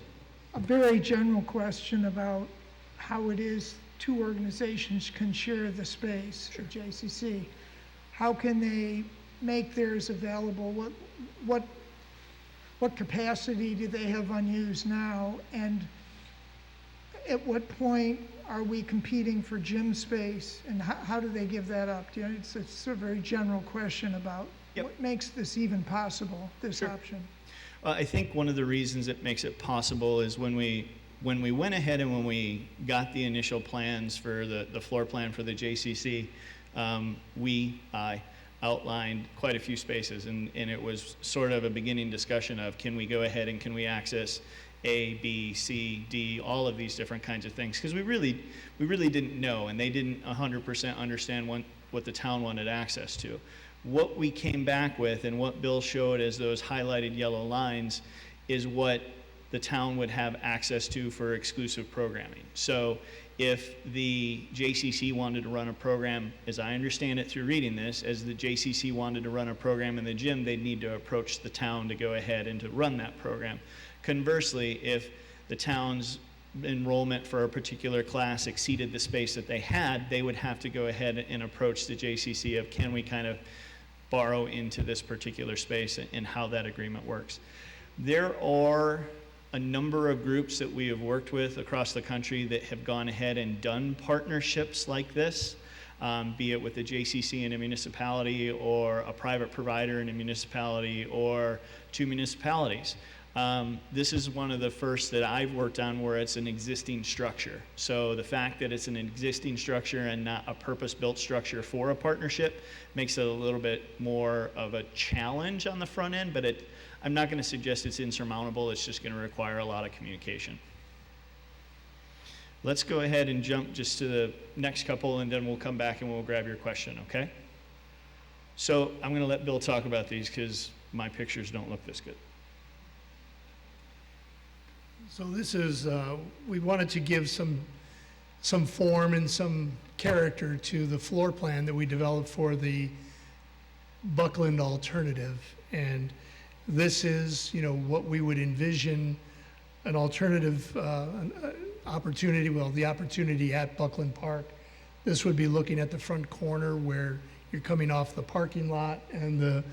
A very general question about how it is two organizations can share the space, sure. The JCC. How can they make theirs available? What capacity do they have unused now? And at what point are we competing for gym space? And how do they give that up? You know, it's a very general question about what makes this even possible, this sure. option. I think one of the reasons it makes it possible is when we went ahead and when we got the initial plans for the floor plan for the JCC, I outlined quite a few spaces, and it was sort of a beginning discussion of, can we go ahead and can we access A, B, C, D, all of these different kinds of things, because we really didn't know, and they didn't 100% understand what the town wanted access to. What we came back with and what Bill showed as those highlighted yellow lines is what the town would have access to for exclusive programming. So if the JCC wanted to run a program, as I understand it through reading this, as the JCC wanted to run a program in the gym, they'd need to approach the town to go ahead and to run that program. Conversely, if the town's enrollment for a particular class exceeded the space that they had, they would have to go ahead and approach the JCC of, can we kind of borrow into this particular space, and how that agreement works. There are a number of groups that we have worked with across the country that have gone ahead and done partnerships like this, be it with the JCC in a municipality or a private provider in a municipality or two municipalities. This is one of the first that I've worked on where it's an existing structure. So the fact that it's an existing structure and not a purpose-built structure for a partnership makes it a little bit more of a challenge on the front end, but I'm not going to suggest it's insurmountable. It's just going to require a lot of communication. Let's go ahead and jump just to the next couple, and then we'll come back and we'll grab your question, okay? So I'm going to let Bill talk about these because my pictures don't look this good. So this is, we wanted to give some form and some character to the floor plan that we developed for the Buckland alternative. And this is, what we would envision an alternative opportunity, the opportunity at Buckland Park. This would be looking at the front corner where you're coming off the parking lot, and the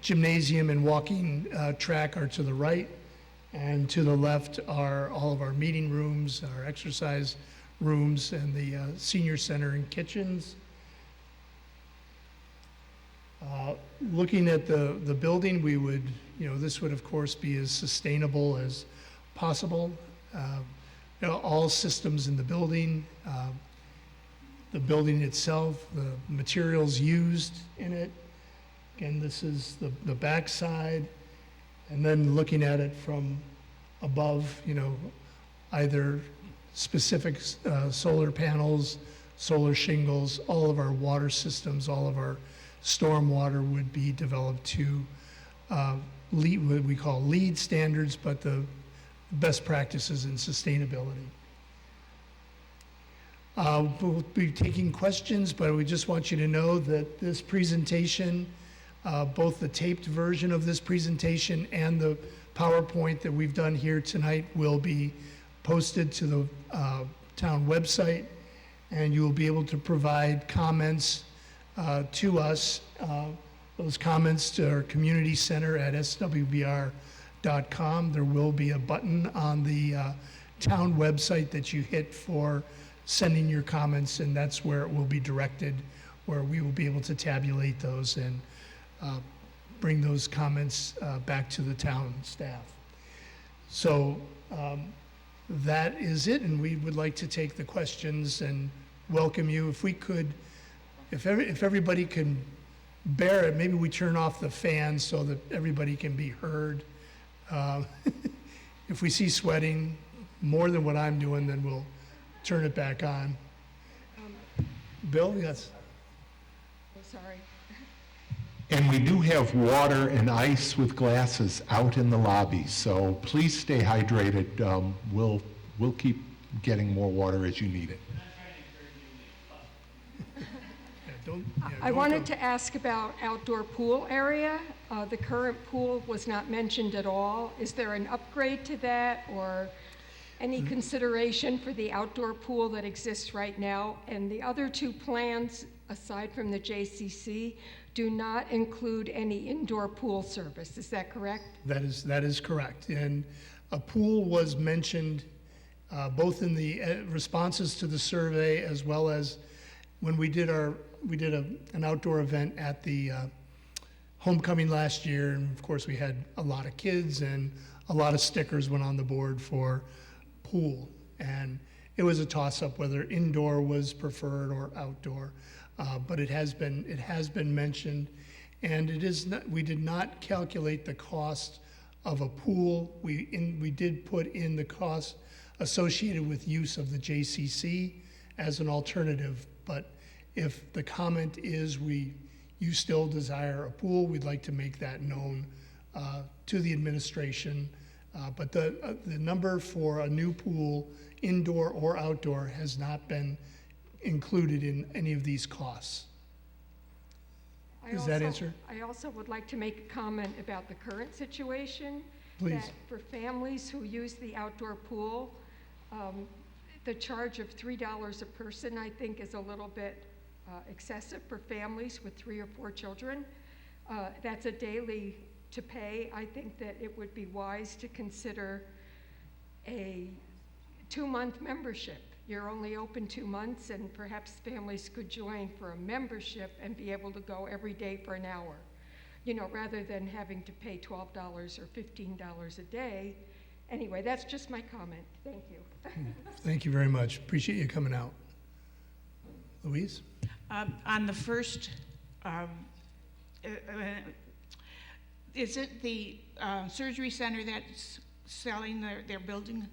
gymnasium and walking track are to the right. And to the left are all of our meeting rooms, our exercise rooms, and the senior center and kitchens. Looking at the building, we would, this would of course be as sustainable as possible. All systems in the building itself, the materials used in it. Again, this is the back side. And then looking at it from above, either specific solar panels, solar shingles, all of our water systems, all of our storm water would be developed to what we call LEED standards, but the best practices in sustainability. We'll be taking questions, but we just want you to know that this presentation, both the taped version of this presentation and the PowerPoint that we've done here tonight will be posted to the town website, and you will be able to provide comments to us. Those comments to our community center at swbr.com. There will be a button on the town website that you hit for sending your comments, and that's where it will be directed, where we will be able to tabulate those and bring those comments back to the town staff. So that is it, and we would like to take the questions and welcome you. If we could, if everybody can bear it, maybe we turn off the fan so that everybody can be heard. If we see sweating more than what I'm doing, then we'll turn it back on. Bill, yes? Oh, sorry. And we do have water and ice with glasses out in the lobby, so please stay hydrated. We'll keep getting more water as you need it. I wanted to ask about outdoor pool area. The current pool was not mentioned at all. Is there an upgrade to that, or any consideration for the outdoor pool that exists right now? And the other two plans, aside from the JCC, do not include any indoor pool service. Is that correct? That is correct. And a pool was mentioned both in the responses to the survey, as well as when we did an outdoor event at the homecoming last year. And of course, we had a lot of kids, and a lot of stickers went on the board for pool. And it was a toss-up whether indoor was preferred or outdoor. But it has been mentioned, and it is not, we did not calculate the cost of a pool. We did put in the cost associated with use of the JCC as an alternative. But if the comment is you still desire a pool, we'd like to make that known to the administration. But the number for a new pool, indoor or outdoor, has not been included in any of these costs. Does that answer? I also would like to make a comment about the current situation. Please. That for families who use the outdoor pool, the charge of $3 a person, I think, is a little bit excessive for families with 3 or 4 children. That's a daily to pay. I think that it would be wise to consider a 2-month membership. You're only open 2 months, and perhaps families could join for a membership and be able to go every day for an hour. rather than having to pay $12 or $15 a day. Anyway, that's just my comment. Thank you. Thank you very much. Appreciate you coming out. Louise? On the first, is it the surgery center that's selling their building?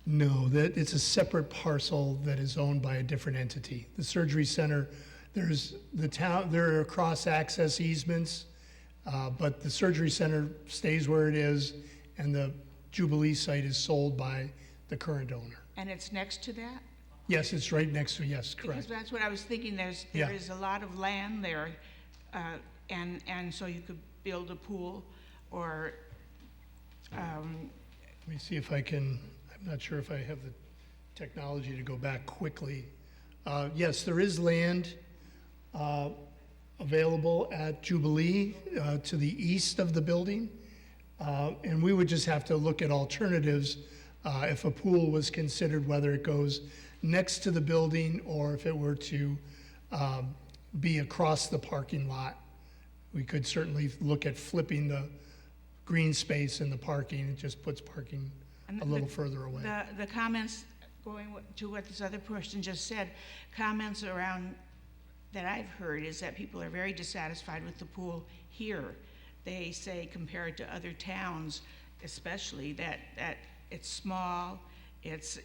No, it's a separate parcel that is owned by a different entity. The surgery center, there are cross-access easements, but the surgery center stays where it is, and the Jubilee site is sold by the current owner. And it's next to that? Yes, it's right next to, yes, correct. Because that's what I was thinking, there Yeah. is a lot of land there, and so you could build a pool, or, Let me see if I can, I'm not sure if I have the technology to go back quickly. Yes, there is land available at Jubilee to the east of the building. And we would just have to look at alternatives if a pool was considered, whether it goes next to the building or if it were to be across the parking lot. We could certainly look at flipping the green space in the parking. It just puts parking And a little further away. the comments, going to what this other person just said, comments around that I've heard is that people are very dissatisfied with the pool here. They say compared to other towns, especially, that it's small, it's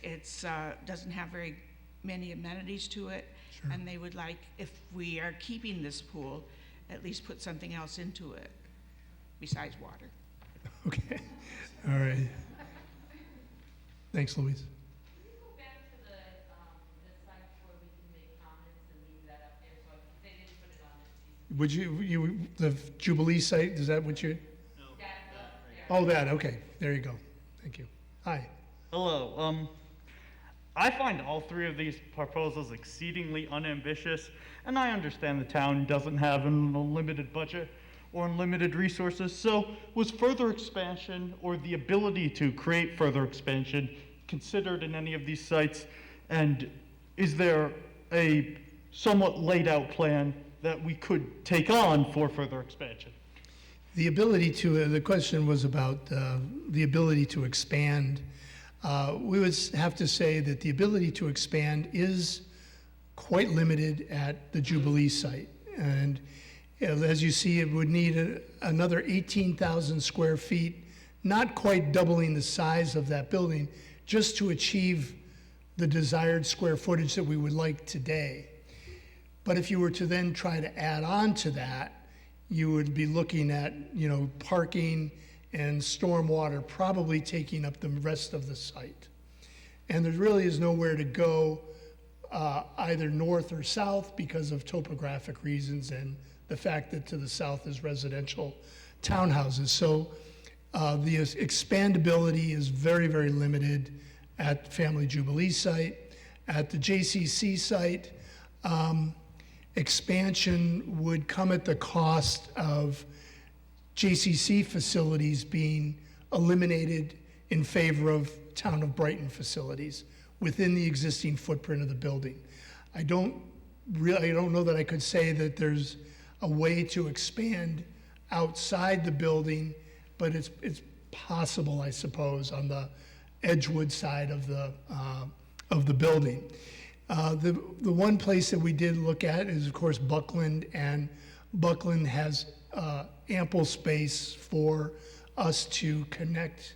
doesn't have very many amenities to it, Sure. and they would like, if we are keeping this pool, at least put something else into it besides water. Okay, all right. Thanks, Louise. Can you go back to the site where we can make comments and leave that up there, so if they didn't put it on this piece? Would the Jubilee site, is that what you? Oh, that, okay, there you go. Thank you. Hi. Hello. I find all three of these proposals exceedingly unambitious, and I understand the town doesn't have an unlimited budget or unlimited resources, so was further expansion or the ability to create further expansion considered in any of these sites? And is there a somewhat laid out plan that we could take on for further expansion? The ability to, the question was about the ability to expand. We would have to say that the ability to expand is quite limited at the Jubilee site. And as you see, it would need another 18,000 square feet, not quite doubling the size of that building, just to achieve the desired square footage that we would like today. But if you were to then try to add on to that, you would be looking at, parking and stormwater probably taking up the rest of the site. And there really is nowhere to go either north or south because of topographic reasons and the fact that to the south is residential townhouses. So the expandability is very, very limited at Family Jubilee site. At the JCC site, expansion would come at the cost of JCC facilities being eliminated in favor of Town of Brighton facilities within the existing footprint of the building. I don't know that I could say that there's a way to expand outside the building, but it's possible, I suppose, on the Edgewood side of the building. The one place that we did look at is, of course, Buckland, and Buckland has ample space for us to connect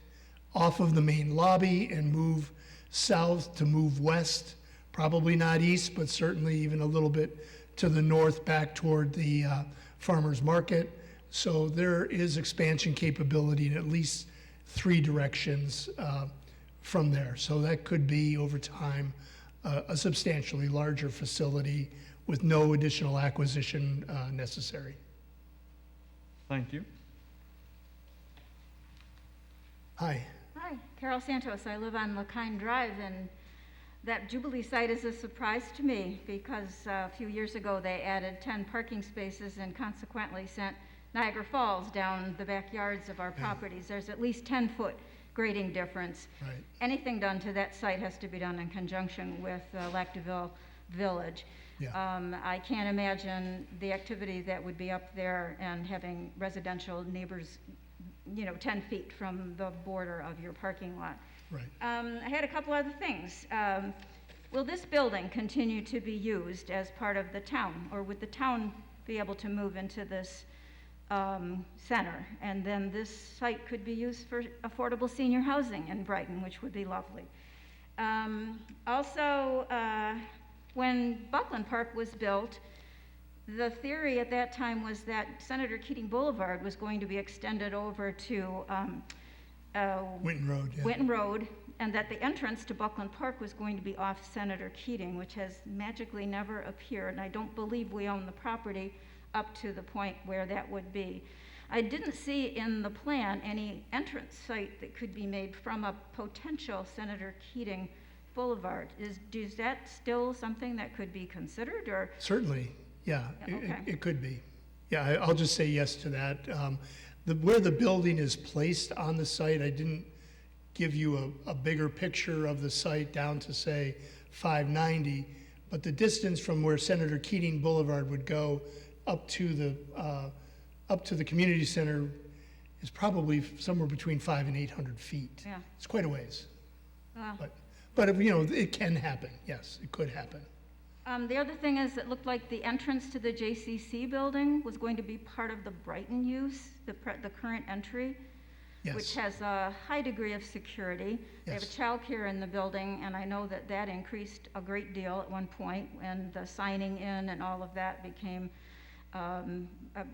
off of the main lobby and move south to move west, probably not east, but certainly even a little bit to the north back toward the farmer's market. So there is expansion capability in at least 3 directions from there. So that could be, over time, a substantially larger facility with no additional acquisition necessary. Thank you. Hi. Hi, Carol Santos. I live on LaKine Drive, and that Jubilee site is a surprise to me because a few years ago they added 10 parking spaces and consequently sent Niagara Falls down the backyards of our properties. There's at least 10-foot grading difference. Right. Anything done to that site has to be done in conjunction with Lac Village. Yeah. I can't imagine the activity that would be up there and having residential neighbors, 10 feet from the border of your parking lot. Right. I had a couple other things. Will this building continue to be used as part of the town, or would the town be able to move into this center? And then this site could be used for affordable senior housing in Brighton, which would be lovely. Also, when Buckland Park was built, the theory at that time was that Senator Keating Boulevard was going to be extended over to Winton Road, yeah. Winton Road, and that the entrance to Buckland Park was going to be off Senator Keating, which has magically never appeared, and I don't believe we own the property up to the point where that would be. I didn't see in the plan any entrance site that could be made from a potential Senator Keating Boulevard. Is that still something that could be considered, or? Certainly, yeah, Okay. it could be. Yeah, I'll just say yes to that. Where the building is placed on the site, I didn't give you a bigger picture of the site down to, say, 590, but the distance from where Senator Keating Boulevard would go up to the community center is probably somewhere between 500 and 800 feet. Yeah. It's quite a ways. Well, But it can happen. Yes, it could happen. the other thing is, it looked like the entrance to the JCC building was going to be part of the Brighton use, the current entry, which Yes, has a high degree of security. They have a Yes. childcare in the building, and I know that that increased a great deal at one point when the signing in and all of that became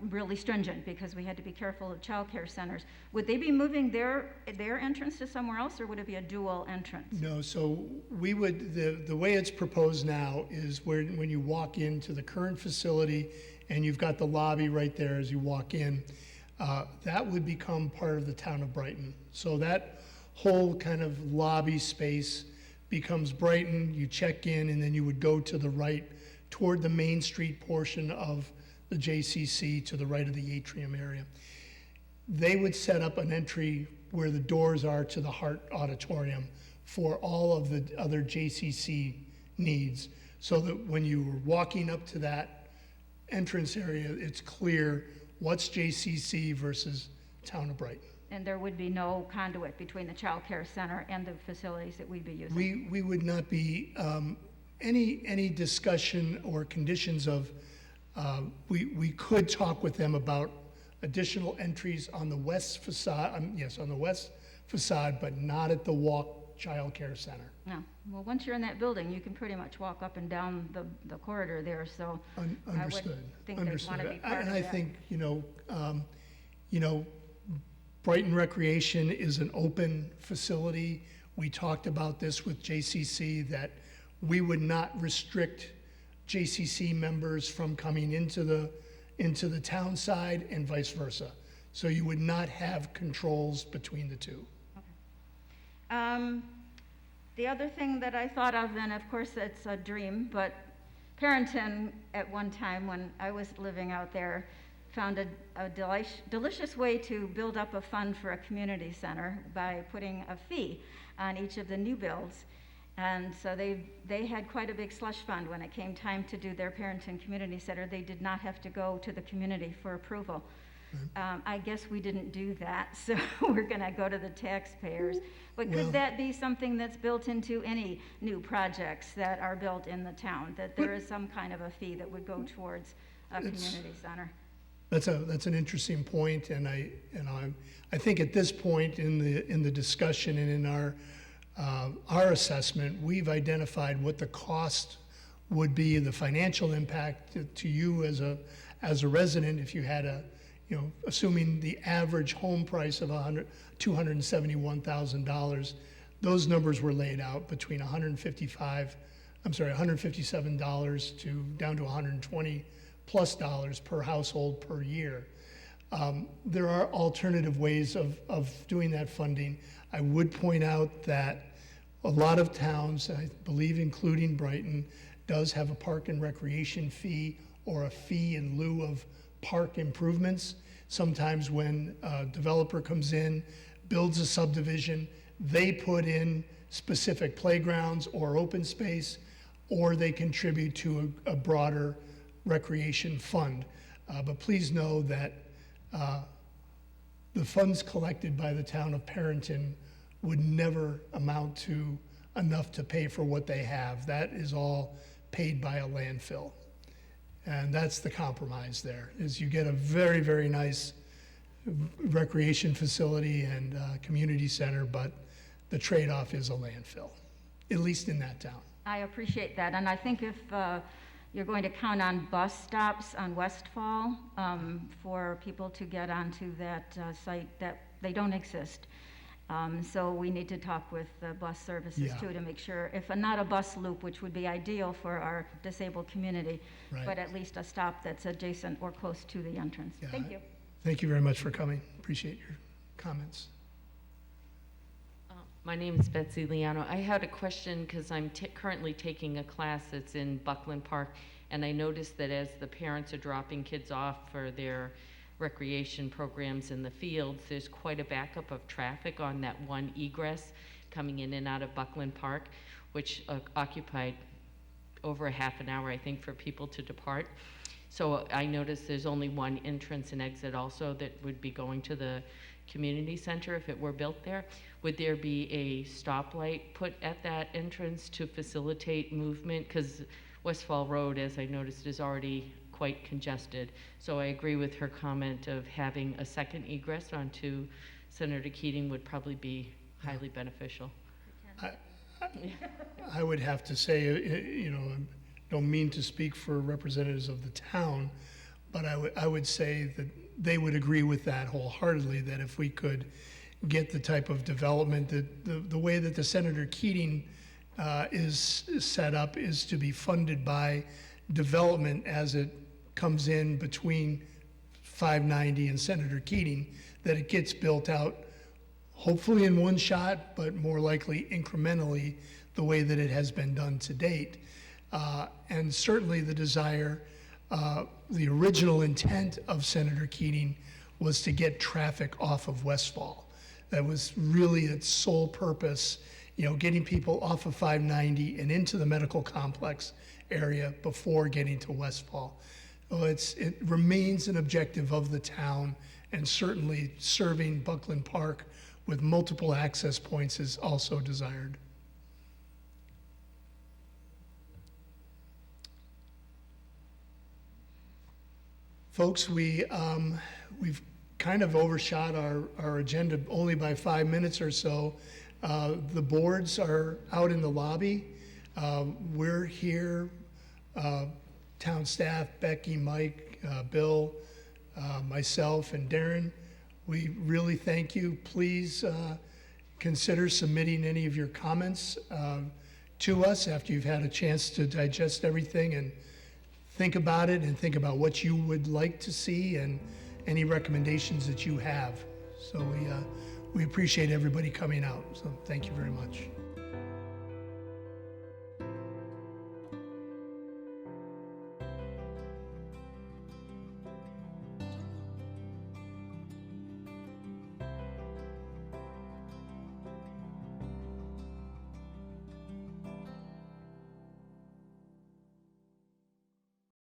really stringent, because we had to be careful of childcare centers. Would they be moving their entrance to somewhere else, or would it be a dual entrance? no, so we would, the way it's proposed now is when you walk into the current facility and you've got the lobby right there as you walk in, that would become part of the town of Brighton. So that whole kind of lobby space becomes Brighton, you check in, and then you would go to the right toward the Main Street portion of the JCC, to the right of the atrium area. They would set up an entry where the doors are to the Hart Auditorium for all of the other JCC needs, so that when you were walking up to that entrance area, it's clear what's JCC versus Town of Brighton. And there would be no conduit between the child care center and the facilities that we'd be using? We would not be, any discussion or conditions of, we could talk with them about additional entries on the west facade, yes, on the west facade, but not at the Walk Child Care Center. No. Well, once you're in that building, you can pretty much walk up and down the corridor there, so I Understood, would think they'd want to understood. be part of And I that. think, Brighton Recreation is an open facility. We talked about this with JCC, that we would not restrict JCC members from coming into the town side and vice versa. So you would not have controls between the two. The other thing that I thought of, and of course it's a dream, but Parrington at one time when I was living out there found a delicious way to build up a fund for a community center by putting a fee on each of the new builds. And so they had quite a big slush fund when it came time to do their Parrington Community Center. They did not have to go to the community for approval. I guess we didn't do that, so we're gonna go to the taxpayers. But Well- could that be something that's built into any new projects that are built in the town? That there is some kind of a fee that would go towards a community center? That's an interesting point, and I think at this point in the discussion and in our assessment, we've identified what the cost would be, the financial impact to you as a resident if you had assuming the average home price of $271,000. Those numbers were laid out between $157 to down to $120+ per household per year. There are alternative ways of doing that funding. I would point out that a lot of towns, I believe including Brighton, does have a park and recreation fee or a fee in lieu of park improvements. Sometimes when a developer comes in, builds a subdivision, they put in specific playgrounds or open space. or they contribute to a broader recreation fund. But please know that the funds collected by the town of Perrington would never amount to enough to pay for what they have. That is all paid by a landfill. And that's the compromise there, is you get a very, very nice recreation facility and community center, but the trade-off is a landfill, at least in that town. I appreciate that, and I think if you're going to count on bus stops on Westfall for people to get onto that site, that they don't exist. So we need to talk with bus services Yeah. too to make sure, if not a bus loop, which would be ideal for our disabled community, Right. but at least a stop that's adjacent or close to the entrance. Yeah, Thank you. Thank you very much for coming. Appreciate your comments. My name is Betsy Liano. I had a question because I'm currently taking a class that's in Buckland Park, and I noticed that as the parents are dropping kids off for their recreation programs in the fields, there's quite a backup of traffic on that one egress coming in and out of Buckland Park, which occupied over a half an hour, I think, for people to depart. So I noticed there's only one entrance and exit also that would be going to the community center if it were built there. Would there be a stoplight put at that entrance to facilitate movement? Because Westfall Road, as I noticed, is already quite congested. So I agree with her comment of having a second egress onto Senator Keating would probably be highly beneficial. I would have to say, you know, I don't mean to speak for representatives of the town, but I would say that they would agree with that wholeheartedly, that if we could get the type of development that the way that the Senator Keating is set up is to be funded by development as it comes in between 590 and Senator Keating, that it gets built out hopefully in one shot, but more likely incrementally the way that it has been done to date. And certainly the desire, the original intent of Senator Keating was to get traffic off of Westfall. That was really its sole purpose, you know, getting people off of 590 and into the medical complex area before getting to Westfall. Well, it remains an objective of the town, and certainly serving Buckland Park with multiple access points is also desired. Folks, we've kind of overshot our agenda only by 5 minutes or so. The boards are out in the lobby. We're here, town staff, Becky, Mike, Bill, myself, and Darren. We really thank you. Please consider submitting any of your comments to us after you've had a chance to digest everything and think about it, and think about what you would like to see and any recommendations that you have. So we appreciate everybody coming out. So thank you very much.